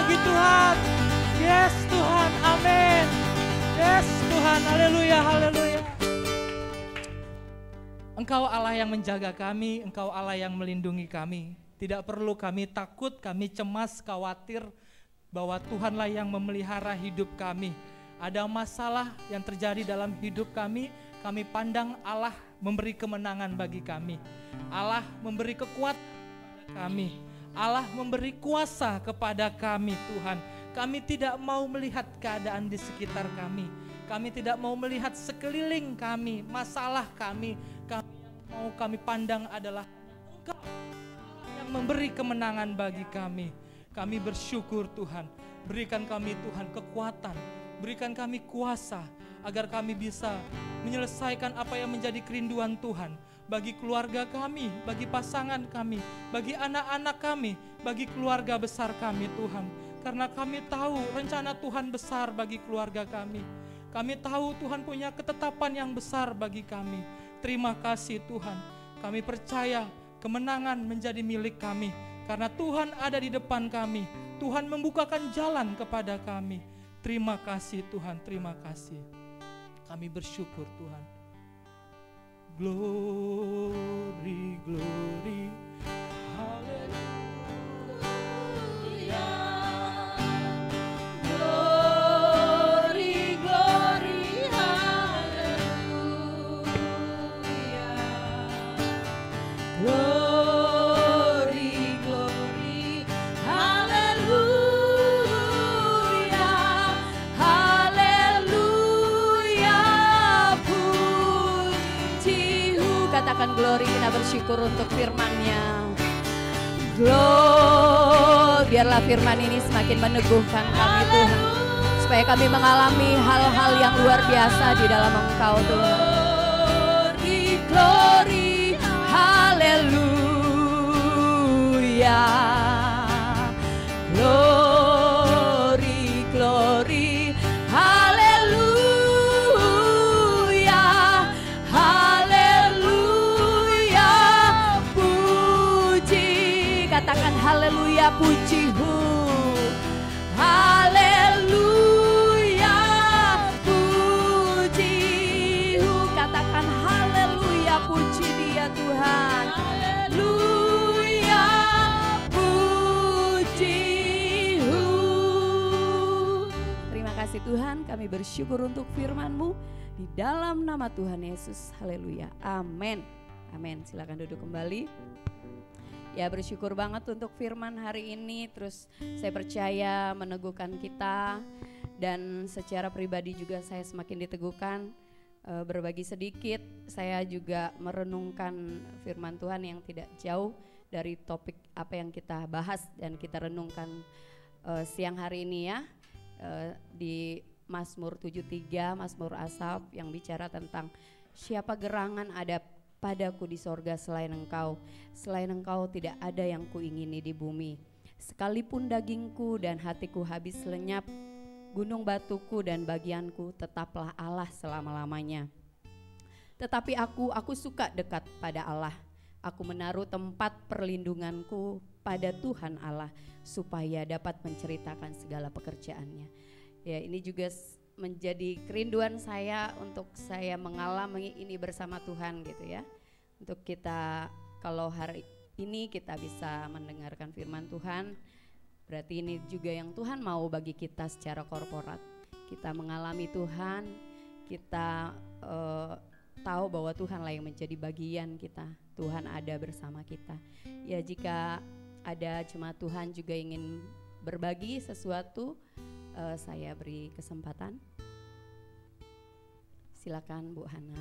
bagi Tuhan. Yes Tuhan, amin. Yes Tuhan, haleluya, haleluya. Engkau Allah yang menjaga kami, Engkau Allah yang melindungi kami. Tidak perlu kami takut, kami cemas, khawatir bahwa Tuhanlah yang memelihara hidup kami. Ada masalah yang terjadi dalam hidup kami pandang Allah memberi kemenangan bagi kami. Allah memberi kekuatan kepada kami. Allah memberi kuasa kepada kami Tuhan. Kami tidak mau melihat keadaan di sekitar kami. Kami tidak mau melihat sekeliling kami, masalah kami. Yang mau kami pandang adalah Engkau yang memberi kemenangan bagi kami. Kami bersyukur Tuhan. Berikan kami Tuhan kekuatan, berikan kami kuasa agar kami bisa menyelesaikan apa yang menjadi kerinduan Tuhan bagi keluarga kami, bagi pasangan kami, bagi anak-anak kami, bagi keluarga besar kami Tuhan. Karena kami tahu rencana Tuhan besar bagi keluarga kami. Kami tahu Tuhan punya ketetapan yang besar bagi kami. Terima kasih Tuhan. Kami percaya kemenangan menjadi milik kami. Karena Tuhan ada di depan kami. Tuhan membukakan jalan kepada kami. Terima kasih Tuhan, terima kasih. Kami bersyukur Tuhan. Glory, glory, haleluya. Glory, glory, haleluya. Glory, glory, haleluya. Haleluya, puji-Hu. Katakan glory, kita bersyukur untuk firman-Nya. Glory, biarlah firman ini semakin meneguhkan kami Tuhan, supaya kami mengalami hal-hal yang luar biasa di dalam Engkau Tuhan. Glory, glory, haleluya. Glory, glory, haleluya. Haleluya, puji. Katakan haleluya, puji-Hu. Haleluya, puji-Hu. Katakan haleluya, puji Dia Tuhan. Haleluya, puji-Hu. Terima kasih Tuhan, kami bersyukur untuk firman-Mu di dalam nama Tuhan Yesus. Haleluya, amin. Amin, silakan duduk kembali. Ya, bersyukur banget untuk firman hari ini. Terus saya percaya meneguhkan kita. Dan secara pribadi juga saya semakin diteguhkan. Berbagi sedikit, saya juga merenungkan firman Tuhan yang tidak jauh dari topik apa yang kita bahas dan kita renungkan siang hari ini ya. Di Mazmur 73, Mazmur Asaf yang bicara tentang siapa gerangan ada padaku di sorga selain Engkau. Selain Engkau tidak ada yang kuingini di bumi. Sekalipun dagingku dan hatiku habis lenyap, gunung batuku dan bagianku tetaplah Allah selama-lamanya. Tetapi aku suka dekat pada Allah. Aku menaruh tempat perlindunganku pada Tuhan Allah, supaya dapat menceritakan segala pekerjaannya. Ya, ini juga menjadi kerinduan saya untuk saya mengalami ini bersama Tuhan gitu ya. Untuk kita, kalau hari ini kita bisa mendengarkan firman Tuhan, berarti ini juga yang Tuhan mau bagi kita secara korporat. Kita mengalami Tuhan, kita tahu bahwa Tuhanlah yang menjadi bagian kita. Tuhan ada bersama kita. Ya, jika ada jemaat Tuhan juga ingin berbagi sesuatu, saya beri kesempatan. Silakan Bu Hana.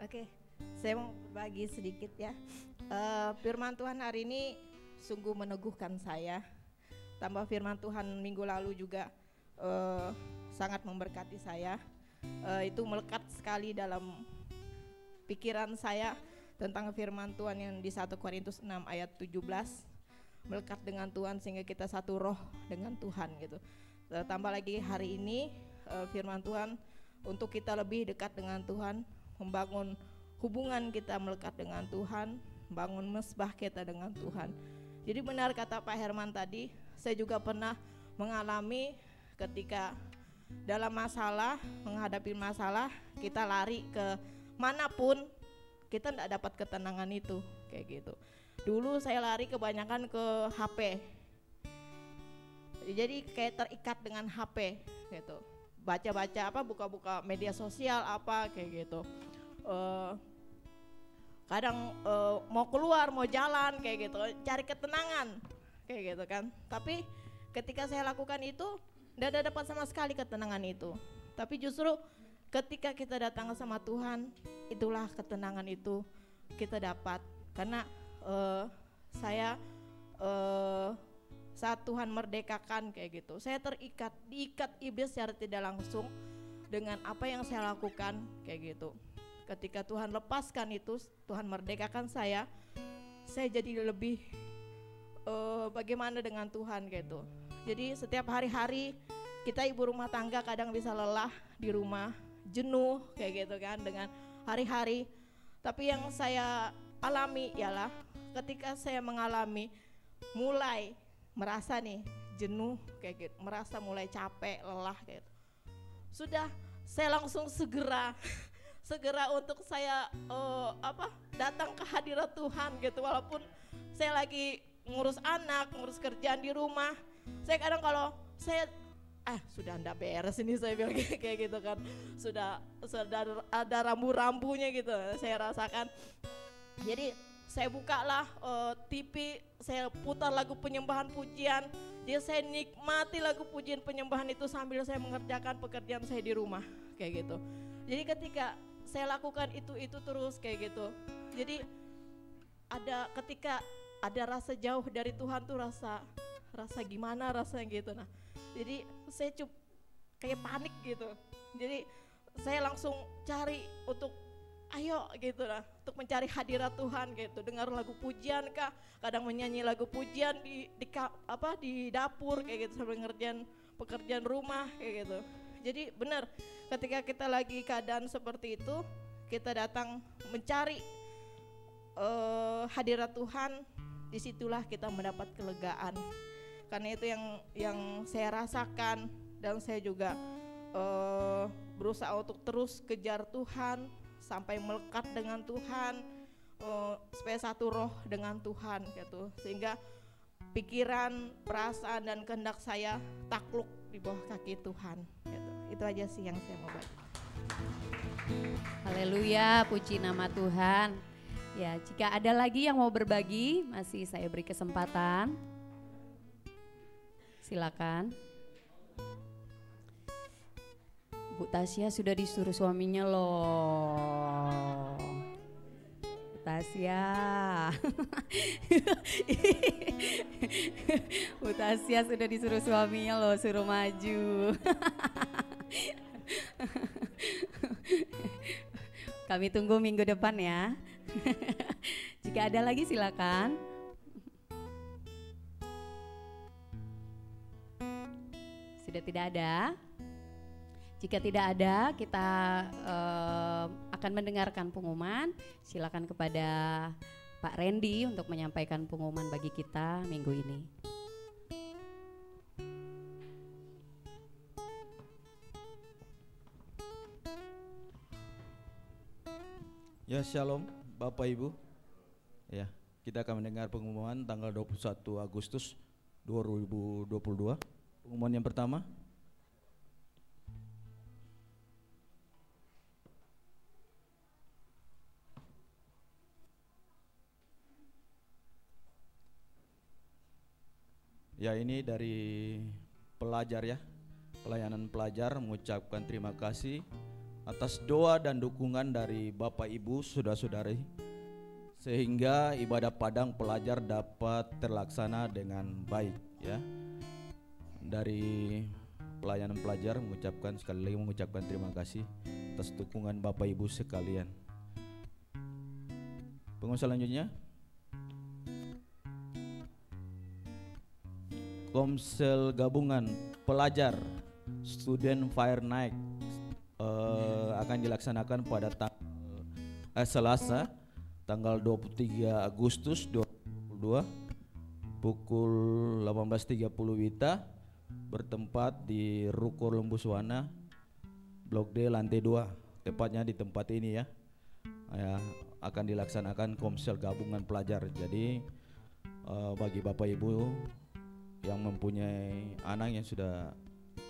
Oke, saya mau berbagi sedikit ya. Firman Tuhan hari ini sungguh meneguhkan saya. Tambah firman Tuhan minggu lalu juga sangat memberkati saya. Itu melekat sekali dalam pikiran saya tentang firman Tuhan yang di 1 Korintus 6 ayat 17. Melekat dengan Tuhan sehingga kita satu roh dengan Tuhan gitu. Tambah lagi hari ini firman Tuhan untuk kita lebih dekat dengan Tuhan, membangun hubungan kita melekat dengan Tuhan, bangun mesbah kita dengan Tuhan. Jadi benar kata Pak Herman tadi, saya juga pernah mengalami ketika dalam masalah, menghadapi masalah, kita lari ke manapun, kita tidak dapat ketenangan itu, kayak gitu. Dulu saya lari kebanyakan ke HP, jadi kayak terikat dengan HP gitu. Baca-baca apa, buka-buka media sosial apa kayak gitu. Kadang mau keluar, mau jalan kayak gitu, cari ketenangan kayak gitu kan. Tapi ketika saya lakukan itu, tidak dapat sama sekali ketenangan itu. Tapi justru ketika kita datang sama Tuhan, itulah ketenangan itu kita dapat. Karena saya saat Tuhan merdekakan kayak gitu, saya diikat iblis secara tidak langsung dengan apa yang saya lakukan kayak gitu. Ketika Tuhan lepaskan itu, Tuhan merdekakan saya jadi lebih bagaimana dengan Tuhan gitu. Jadi setiap hari-hari kita ibu rumah tangga kadang bisa lelah di rumah, jenuh kayak gitu kan dengan hari-hari. Tapi yang saya alami ialah ketika saya mengalami mulai merasa nih jenuh kayak gitu, merasa mulai capek, lelah kayak gitu. Sudah saya langsung segera untuk saya datang ke hadirat Tuhan gitu. Walaupun saya lagi ngurus anak, ngurus kerjaan di rumah, saya kadang kalau saya sudah ndak beres ini, saya bilang kayak gitu kan, sudah ada rambu-rambunya gitu saya rasakan. Jadi saya bukalah TV, saya putar lagu penyembahan pujian, jadi saya nikmati lagu pujian penyembahan itu sambil saya mengerjakan pekerjaan saya di rumah kayak gitu. Jadi ketika saya lakukan itu terus kayak gitu, jadi ketika ada rasa jauh dari Tuhan tuh rasa gimana rasanya gitu. Nah jadi saya kayak panik gitu, jadi saya langsung cari untuk ayo gitu lah, untuk mencari hadirat Tuhan gitu, dengar lagu pujian kah, kadang menyanyi lagu pujian di dapur kayak gitu sambil ngerjain pekerjaan rumah kayak gitu. Jadi benar ketika kita lagi keadaan seperti itu, kita datang mencari hadirat Tuhan, disitulah kita mendapat kelegaan. Karena itu yang saya rasakan, dan saya juga berusaha untuk terus kejar Tuhan sampai melekat dengan Tuhan, supaya satu roh dengan Tuhan gitu, sehingga pikiran, perasaan dan kehendak saya takluk di bawah kaki Tuhan gitu. Itu aja sih yang saya mau bagi. Haleluya, puji nama Tuhan. Ya, jika ada lagi yang mau berbagi, masih saya beri kesempatan. Silakan. Bu Tasya sudah disuruh suaminya loh. Bu Tasya. Bu Tasya sudah disuruh suaminya loh, suruh maju. Kami tunggu minggu depan ya. Jika ada lagi silakan. Sudah tidak ada? Jika tidak ada, kita akan mendengarkan pengumuman. Silakan kepada Pak Randy untuk menyampaikan pengumuman bagi kita minggu ini. Ya, shalom Bapak Ibu. Ya, kita akan mendengar pengumuman tanggal 21 Agustus 2022. Pengumuman yang pertama. Ya, ini dari pelajar ya, pelayanan pelajar mengucapkan terima kasih atas doa dan dukungan dari Bapak Ibu saudara-saudari, sehingga ibadah padang pelajar dapat terlaksana dengan baik ya. Dari pelayanan pelajar sekali lagi mengucapkan terima kasih atas dukungan Bapak Ibu sekalian. Pengumuman selanjutnya, Komsel Gabungan Pelajar Student Fire Night akan dilaksanakan pada Selasa tanggal 23 Agustus 2022 pukul 18.30 WITA bertempat di Ruko Lembuswana Blok D lantai 2, tepatnya di tempat ini ya. Akan dilaksanakan komsel gabungan pelajar. Jadi bagi Bapak Ibu yang mempunyai anak yang sudah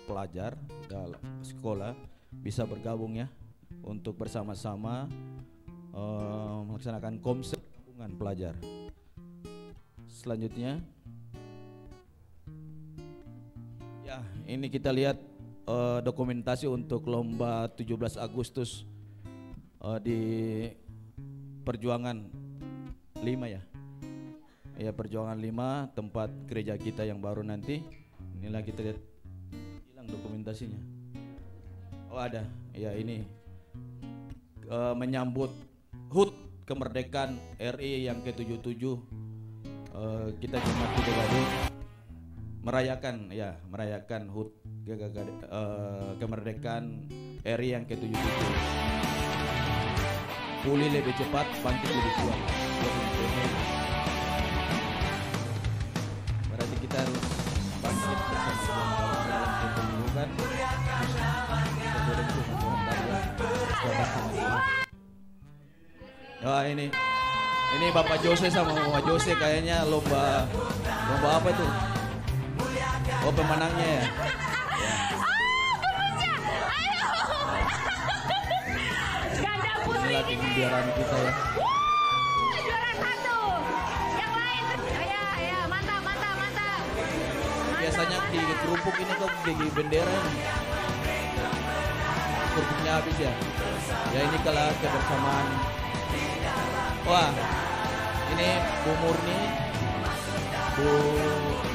pelajar dalam sekolah bisa bergabung ya untuk bersama-sama melaksanakan komsel gabungan pelajar. Selanjutnya ya, ini kita lihat dokumentasi untuk lomba 17 Agustus di Perjuangan 5 ya. Ya, Perjuangan 5 tempat gereja kita yang baru nanti. Inilah kita lihat, hilang dokumentasinya. Oh ada, ya ini menyambut HUT kemerdekaan RI yang ke-77. Kita Jemaat Gereja merayakan HUT kemerdekaan RI yang ke-77. Pulih lebih cepat, bangkit lebih kuat. Berarti kita harus bangkit bersama-sama dalam kehidupan. Wah ini Bapak Jose sama Mama Jose kayaknya lomba apa itu? Oh, pemenangnya ya. Ini lagi pembiaran kita ya. Juara 1. Yang lain. Ya, mantap. Biasanya di kerupuk ini kok gigi bendera nih. Kerupuknya habis ya. Ya ini kalah kebersamaan. Wah, ini Bu Murni, Bu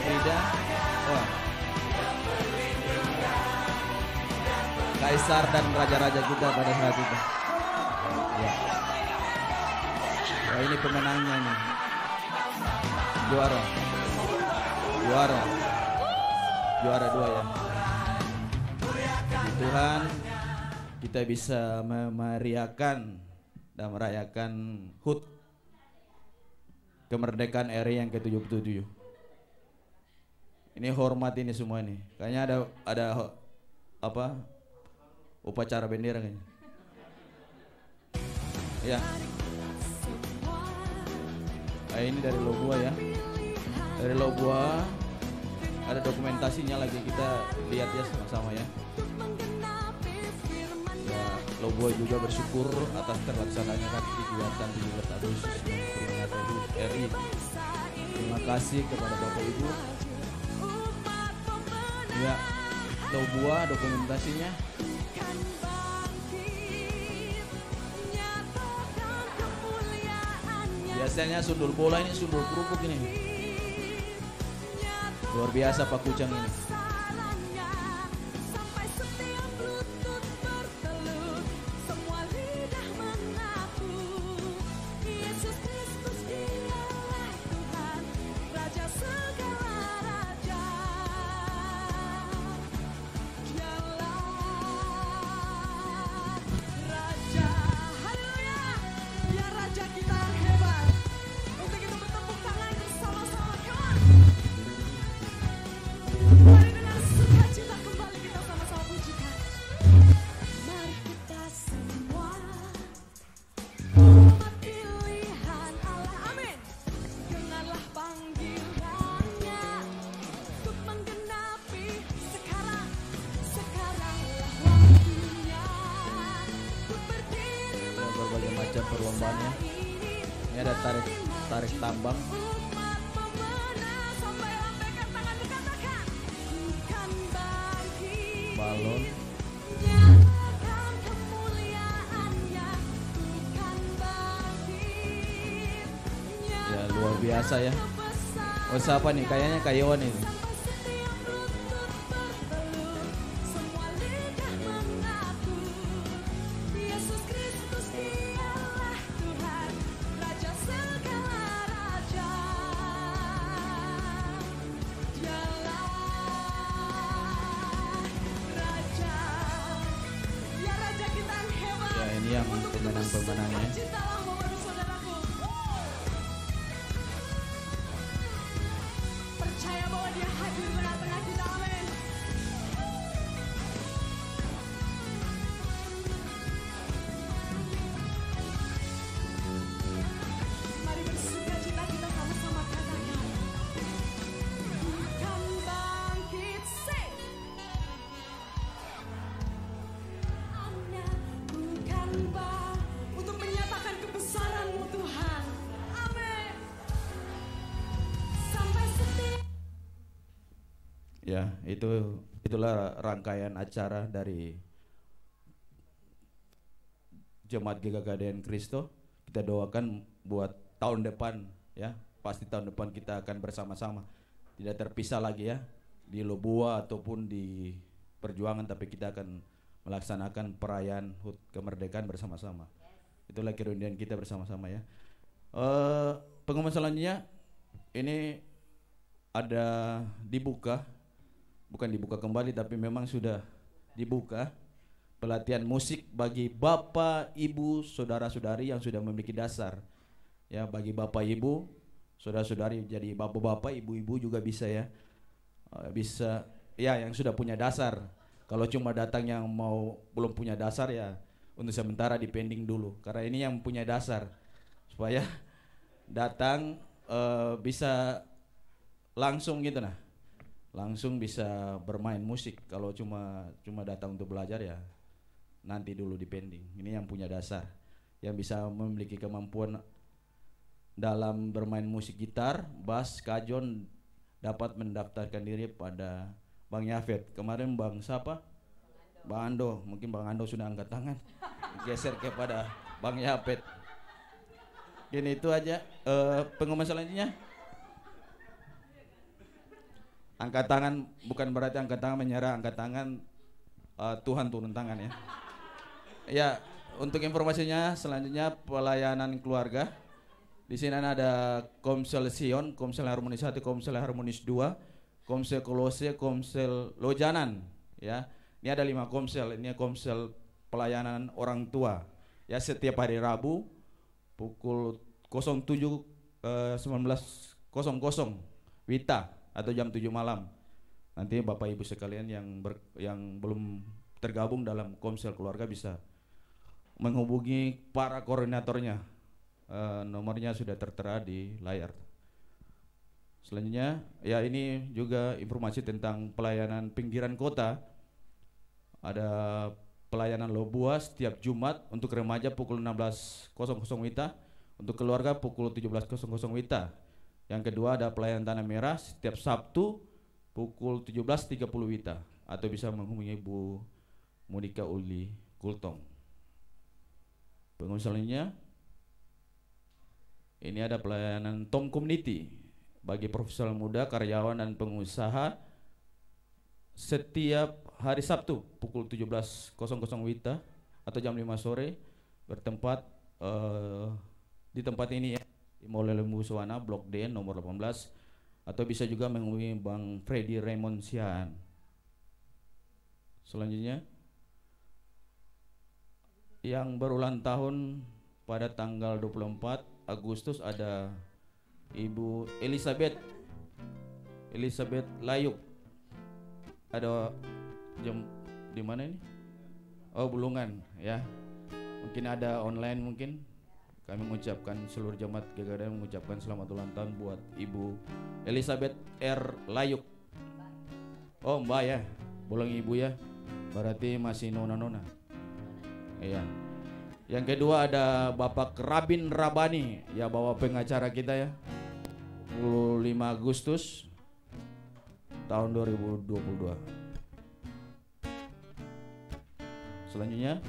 Rida. Wah, Kaisar dan raja-raja kita pada saat itu. Ya. Wah, ini pemenangnya nih. Juara 2 ya. Puji Tuhan kita bisa memeriahkan dan merayakan HUT kemerdekaan RI yang ke-77. Ini hormat ini semua ini. Kayaknya ada apa? Upacara bendera kayaknya. Ya. Ini dari Lobua ya. Dari Lobua ada dokumentasinya lagi, kita lihat ya sama-sama ya. Ya, Lobua juga bersyukur atas terlaksananya kegiatan 17 Agustus peringatan HUT RI. Terima kasih kepada Bapak Ibu. Ya, Lobua dokumentasinya. Biasanya sundul bola ini sundul kerupuk ini. Luar biasa Pak Kucang ini. Perlombaannya ini ada tarik tambang, balon, ya luar biasa ya. Oh siapa nih, kayaknya Kayon ini. Yang pemenang-pemenangnya. percaya bahwa Dia hadir di tengah kita. Amin. Mari bersukacita kita sama-sama katakan. Bukan bangkit, say. Anda bukan untuk menyatakan kebesaran-Mu Tuhan. Amin. Sampai setia. Ya, itulah rangkaian acara dari Jemaat GKKDN Kristo. Kita doakan buat tahun depan ya, pasti tahun depan kita akan bersama-sama. Tidak terpisah lagi ya, di Lobua ataupun di Perjuangan, tapi kita akan melaksanakan perayaan HUT kemerdekaan bersama-sama. Itulah kerinduan kita bersama-sama ya. Pengumuman selanjutnya ini ada dibuka, bukan dibuka kembali tapi memang sudah dibuka pelatihan musik bagi bapak, ibu, saudara-saudari yang sudah memiliki dasar. Ya, bagi bapak, ibu, saudara-saudari, jadi bapak-bapak, ibu-ibu juga bisa ya. Bisa ya yang sudah punya dasar. Kalau cuma datang yang belum punya dasar ya untuk sementara dipending dulu. Karena ini yang punya dasar supaya datang bisa langsung gitu nah. Langsung bisa bermain musik. Kalau cuma datang untuk belajar ya nanti dulu dipending. Ini yang punya dasar, yang bisa memiliki kemampuan dalam bermain musik gitar, bass, kajon, dapat mendaftarkan diri pada Bang Yafet. Kemarin Bang siapa? Bang Ando. Mungkin Bang Ando sudah angkat tangan. Geser kepada Bang Yafet. Gini itu aja. Pengumuman selanjutnya. Angkat tangan bukan berarti angkat tangan menyerah, angkat tangan Tuhan turun tangan ya. Ya, untuk informasinya selanjutnya pelayanan keluarga. Di sini ada Komsel Sion, Komsel Harmonis 1, Komsel Harmonis 2, Komsel Kolose, Komsel Lojanan ya. Ini ada 5 komsel. Ini komsel pelayanan orang tua. Ya, setiap hari Rabu pukul 19.00 Wita atau jam 7 malam. Nanti Bapak Ibu sekalian yang belum tergabung dalam komsel keluarga bisa menghubungi para koordinatornya. Nomornya sudah tertera di layar. Selanjutnya, ya ini juga informasi tentang pelayanan pinggiran kota. Ada pelayanan Lobua setiap Jumat untuk remaja pukul 16.00 Wita, untuk keluarga pukul 17.00 Wita. Yang kedua ada pelayanan Tanah Merah setiap Sabtu pukul 17.30 Wita, atau bisa menghubungi Bu Monika Uli Kultong. Pengumuman selanjutnya, ini ada pelayanan Tom Community bagi profesional muda, karyawan dan pengusaha setiap hari Sabtu pukul 17.00 Wita atau jam 5 sore bertempat di tempat ini ya, di Mall Lembu Suwana Blok D nomor 18, atau bisa juga menghubungi Bang Freddy Raymond Sian. Selanjutnya, yang berulang tahun pada tanggal 24 Agustus ada Ibu Elizabeth Layuk. Ada jam di mana ini? Oh, Bulungan ya. Mungkin ada online mungkin. Kami mengucapkan seluruh jemaat GKKDN mengucapkan selamat ulang tahun buat Ibu Elizabeth R. Layuk. Oh, Mbak ya. Bolong Ibu ya. Berarti masih nona-nona. Iya. Yang kedua ada Bapak Rabin Rabani, ya bawa pengacara kita ya. 25 Agustus tahun 2022. Selanjutnya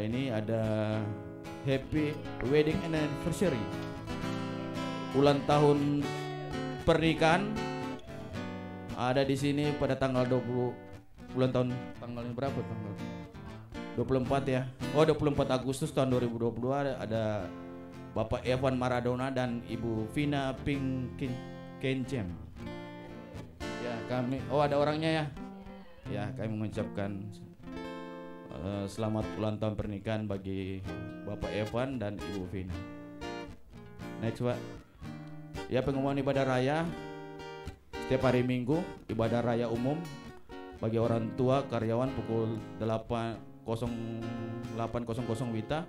ini ada Happy Wedding Anniversary, ulang tahun pernikahan. Ada di sini pada tanggal 20 ulang tahun, tanggalnya berapa tanggal? 24 ya. Oh, 24 Agustus tahun 2022 ada Bapak Evan Maradona dan Ibu Vina Pink Kencem. Ya, kami ada orangnya ya. Ya, kami mengucapkan selamat ulang tahun pernikahan bagi Bapak Evan dan Ibu Vina. Next, Pak. Ya, pengumuman ibadah raya setiap hari Minggu, ibadah raya umum bagi orang tua karyawan pukul 8.00 WITA.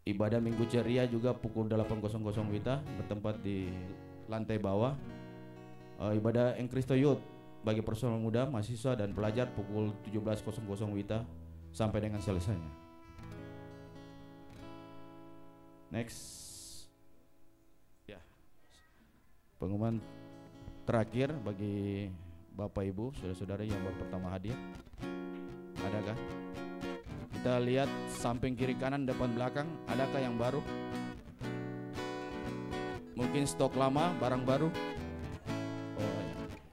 Ibadah Minggu ceria juga pukul 8.00 WITA, bertempat di lantai bawah. Ibadah Engkristo Youth bagi personel muda, mahasiswa dan pelajar pukul 17.00 WITA sampai dengan selesainya. Next. Ya. Pengumuman terakhir bagi Bapak Ibu, saudara-saudara yang baru pertama hadir. Adakah? Kita lihat samping kiri kanan depan belakang, adakah yang baru? Mungkin stok lama, barang baru. Oh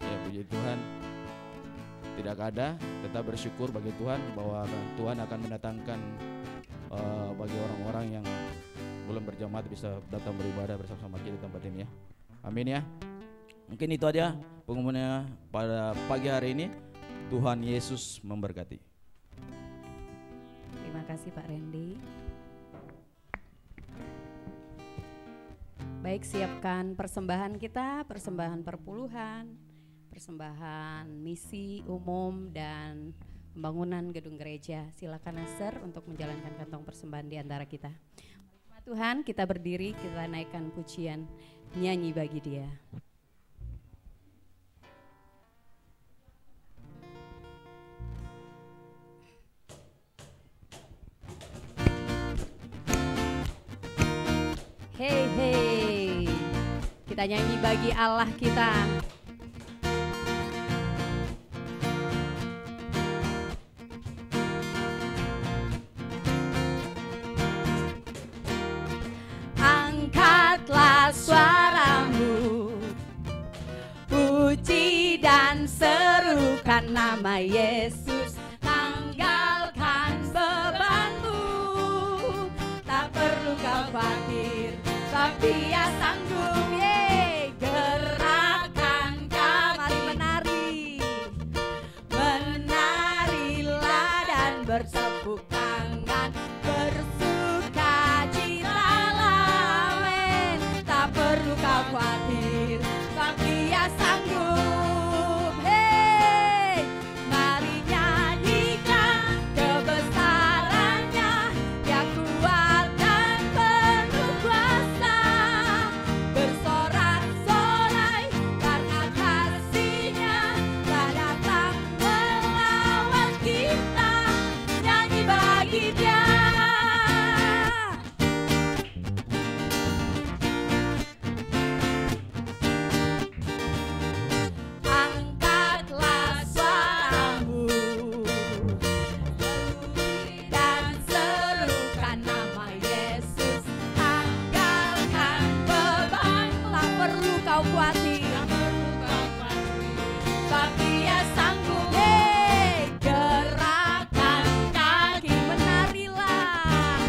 ya, puji Tuhan. Tidak ada, tetap bersyukur bagi Tuhan bahwa Tuhan akan mendatangkan bagi orang-orang yang belum berjamaat bisa datang beribadah bersama-sama kita di tempat ini ya. Amin ya. Mungkin itu aja pengumumannya pada pagi hari ini. Tuhan Yesus memberkati. Terima kasih Pak Randy. Baik, siapkan persembahan kita, persembahan perpuluhan, persembahan misi umum dan pembangunan gedung gereja. Silakan Nasser untuk menjalankan kantong persembahan di antara kita. Tuhan, kita berdiri, kita naikkan pujian, nyanyi bagi Dia. Hey hey, kita nyanyi bagi Allah kita. Angkatlah suaramu, puji dan serukan nama Yesus. Tanggalkan bebanmu, tak perlu kau khawatir, tapi Dia sanggup. Gerakan kami menari, menarilah dan bertepuk tangan, bersuka citalah, men. Tak perlu kau khawatir, tapi Dia sanggup. Hey, mari nyanyikan kebesarannya, Dia kuat dan penuh kuasa. Bersorak-sorai karena kasih-Nya telah datang melawan kita. Nyanyi bagi Dia. Angkatlah suaramu dan serukan nama Yesus. Tanggalkan beban, tak perlu kau khawatir, tapi Dia sanggup. Hey, gerakan kaki, menarilah,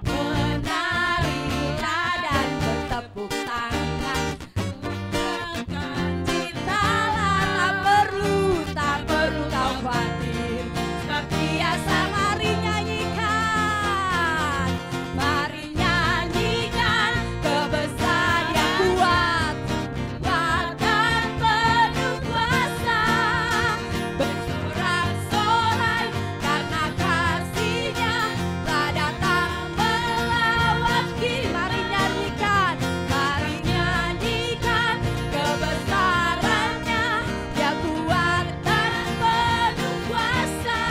menarilah dan bertepuk tangan. Citalah, tak perlu kau khawatir, tapi Dia sanggup. Mari nyanyikan kebesaran Dia kuat, kuat dan penuh kuasa. Bersorak-sorai karena kasih-Nya telah datang melawan kita. Mari nyanyikan kebesaran-Nya. Dia kuat dan penuh kuasa.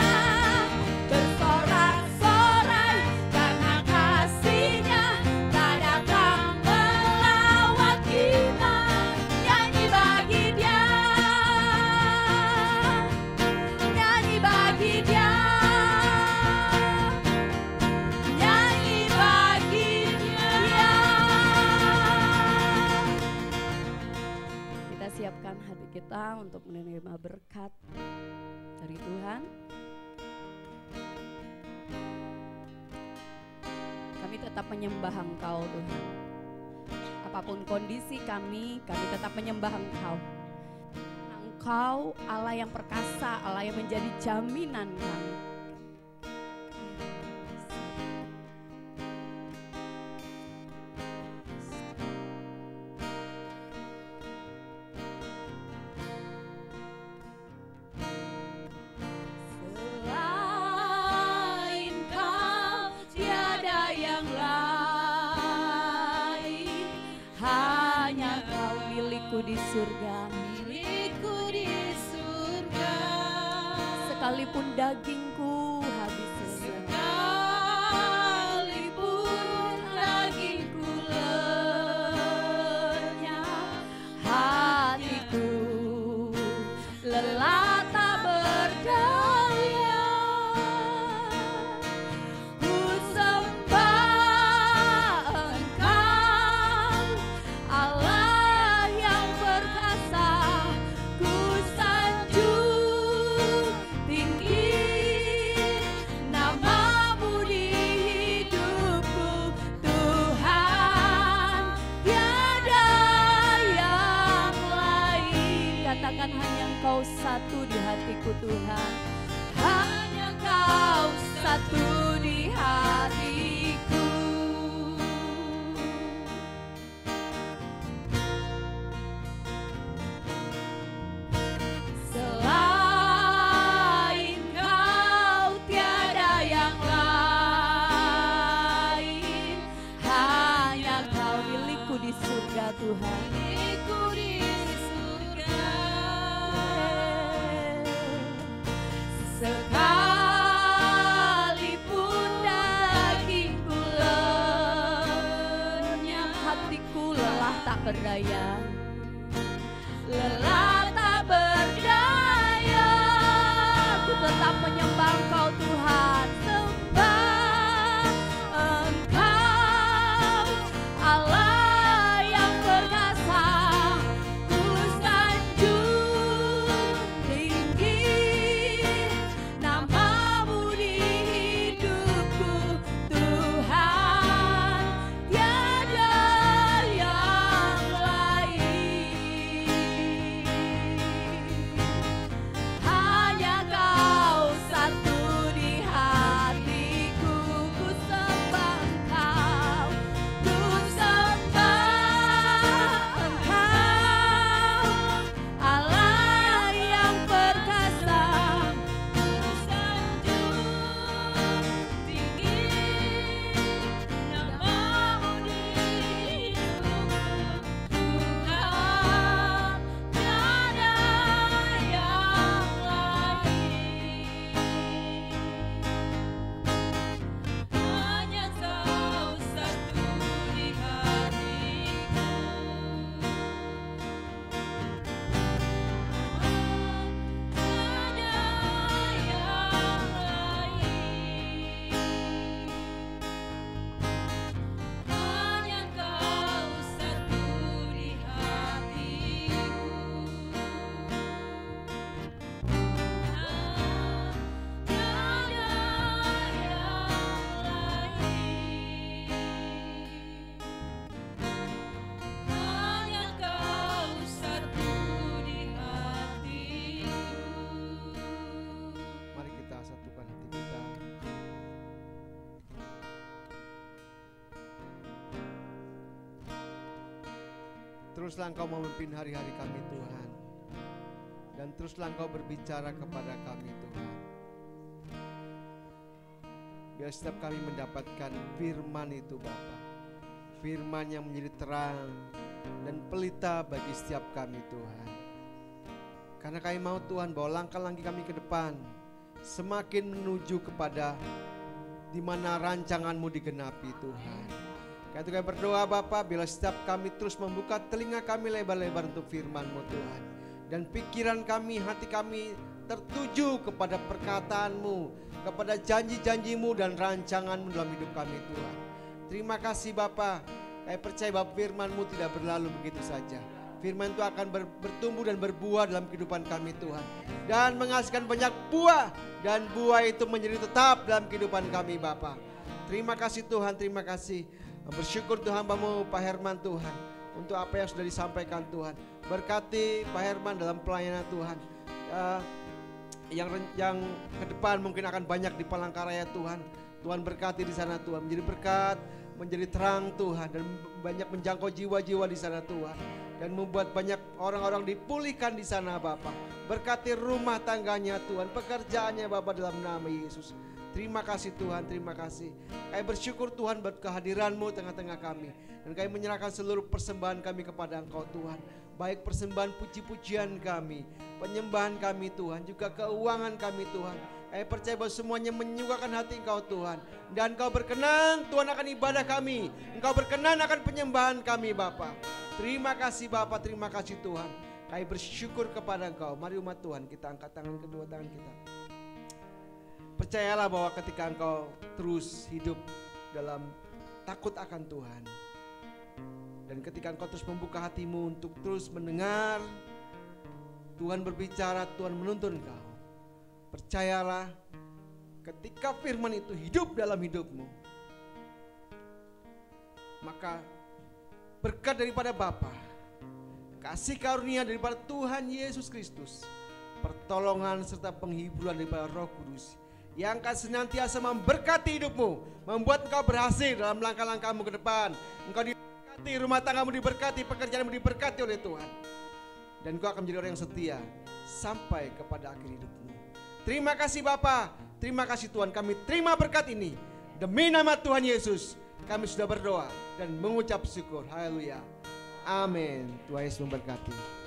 Bersorak-sorai karena kasih-Nya telah datang melawan kita. Nyanyi bagi Dia, nyanyi bagi Dia, nyanyi bagi Dia. Kita siapkan hati kita untuk menerima berkat dari Tuhan. Kami tetap menyembah Engkau Tuhan. Apapun kondisi kami tetap menyembah Engkau. Engkau Allah yang perkasa, Allah yang menjadi jaminan kami. milikku di surga. milikku di surga. Sekalipun dagingku habis lenyap, Sekalipun dagingku lenyap, hatiku lelah tak berdaya. Ku sembah Engkau, Allah yang perkasa. Ku sanjung tinggi namamu di hidupku, Tuhan, tiada yang lain. Katakan hanya Engkau satu di hatiku, Tuhan. Hanya Engkau satu di hatiku. Selain Kau tiada yang lain. Hanya Kau milikku di surga, Tuhan. milikku di surga. Sekalipun dagingku lenyap, hatiku lelah tak berdaya. Lelah tak berdaya, ku tetap menyembah Engkau, Tuhan. Sembah Engkau, Allah yang perkasa. Ku sanjung tinggi namamu di hidupku, Tuhan, tiada yang lain. Hanya Kau satu di hatiku. Ku sembah Engkau, ku sembah Engkau, Allah yang perkasa. Ku sanjung tinggi namamu di hidupku, Tuhan, tiada yang lain. Hanya Kau satu di hatiku. Tiada yang lain. Hanya Kau satu di hatiku. Tiada yang lain. Hanya Kau satu di hatiku. Mari kita satukan hati kita. Teruslah Engkau memimpin hari-hari kami, Tuhan. Dan teruslah Engkau berbicara kepada kami, Tuhan. Biar setiap kami mendapatkan firman itu, Bapa. Firman yang menjadi terang dan pelita bagi setiap kami, Tuhan. Karena kami mau, Tuhan, bahwa langkah-langkah kami ke depan semakin menuju kepada di mana rancangan-Mu digenapi, Tuhan. Karena itu kami berdoa, Bapa, bila setiap kami terus membuka telinga kami lebar-lebar untuk firman-Mu, Tuhan. Dan pikiran kami, hati kami tertuju kepada perkataan-Mu, kepada janji-janji-Mu dan rancangan-Mu dalam hidup kami, Tuhan. Terima kasih, Bapa. Kami percaya bahwa firman-Mu tidak berlalu begitu saja. Firman itu akan bertumbuh dan berbuah dalam kehidupan kami, Tuhan. Dan menghasilkan banyak buah. Dan buah itu menjadi tetap dalam kehidupan kami, Bapa. Terima kasih, Tuhan, terima kasih. Bersyukur Tuhan hamba-Mu Pak Herman, Tuhan, untuk apa yang sudah disampaikan, Tuhan. Berkati Pak Herman dalam pelayanan, Tuhan. Yang ke depan mungkin akan banyak di Palangkaraya, Tuhan. Tuhan berkati di sana, Tuhan. Menjadi berkat, menjadi terang, Tuhan. Dan banyak menjangkau jiwa-jiwa di sana, Tuhan. Dan membuat banyak orang-orang dipulihkan di sana, Bapa. Berkati rumah tangganya, Tuhan. Pekerjaannya, Bapa, dalam nama Yesus. Terima kasih Tuhan, terima kasih. Kami bersyukur Tuhan buat kehadiran-Mu tengah-tengah kami. Dan kami menyerahkan seluruh persembahan kami kepada Engkau Tuhan. Baik persembahan puji-pujian kami, penyembahan kami Tuhan, juga keuangan kami Tuhan. Kami percaya bahwa semuanya menyukakan hati Engkau Tuhan. Dan Engkau berkenan Tuhan akan ibadah kami. Engkau berkenan akan penyembahan kami Bapa. Terima kasih Bapa, terima kasih Tuhan. Kami bersyukur kepada Engkau. Mari umat Tuhan, kita angkat tangan kedua tangan kita. Percayalah bahwa ketika engkau terus hidup dalam takut akan Tuhan, dan ketika engkau terus membuka hatimu untuk terus mendengar Tuhan berbicara, Tuhan menuntun engkau, percayalah ketika firman itu hidup dalam hidupmu, maka berkat daripada Bapa, kasih karunia daripada Tuhan Yesus Kristus, pertolongan serta penghiburan daripada Roh Kudus yang akan senantiasa memberkati hidupmu, membuat engkau berhasil dalam langkah-langkahmu ke depan. Engkau diberkati, rumah tanggamu diberkati, pekerjaanmu diberkati oleh Tuhan. Dan engkau akan menjadi orang yang setia sampai kepada akhir hidupmu. Terima kasih Bapa, terima kasih Tuhan, kami terima berkat ini. Demi nama Tuhan Yesus, kami sudah berdoa dan mengucap syukur. Haleluya. Amin. Tuhan Yesus memberkati.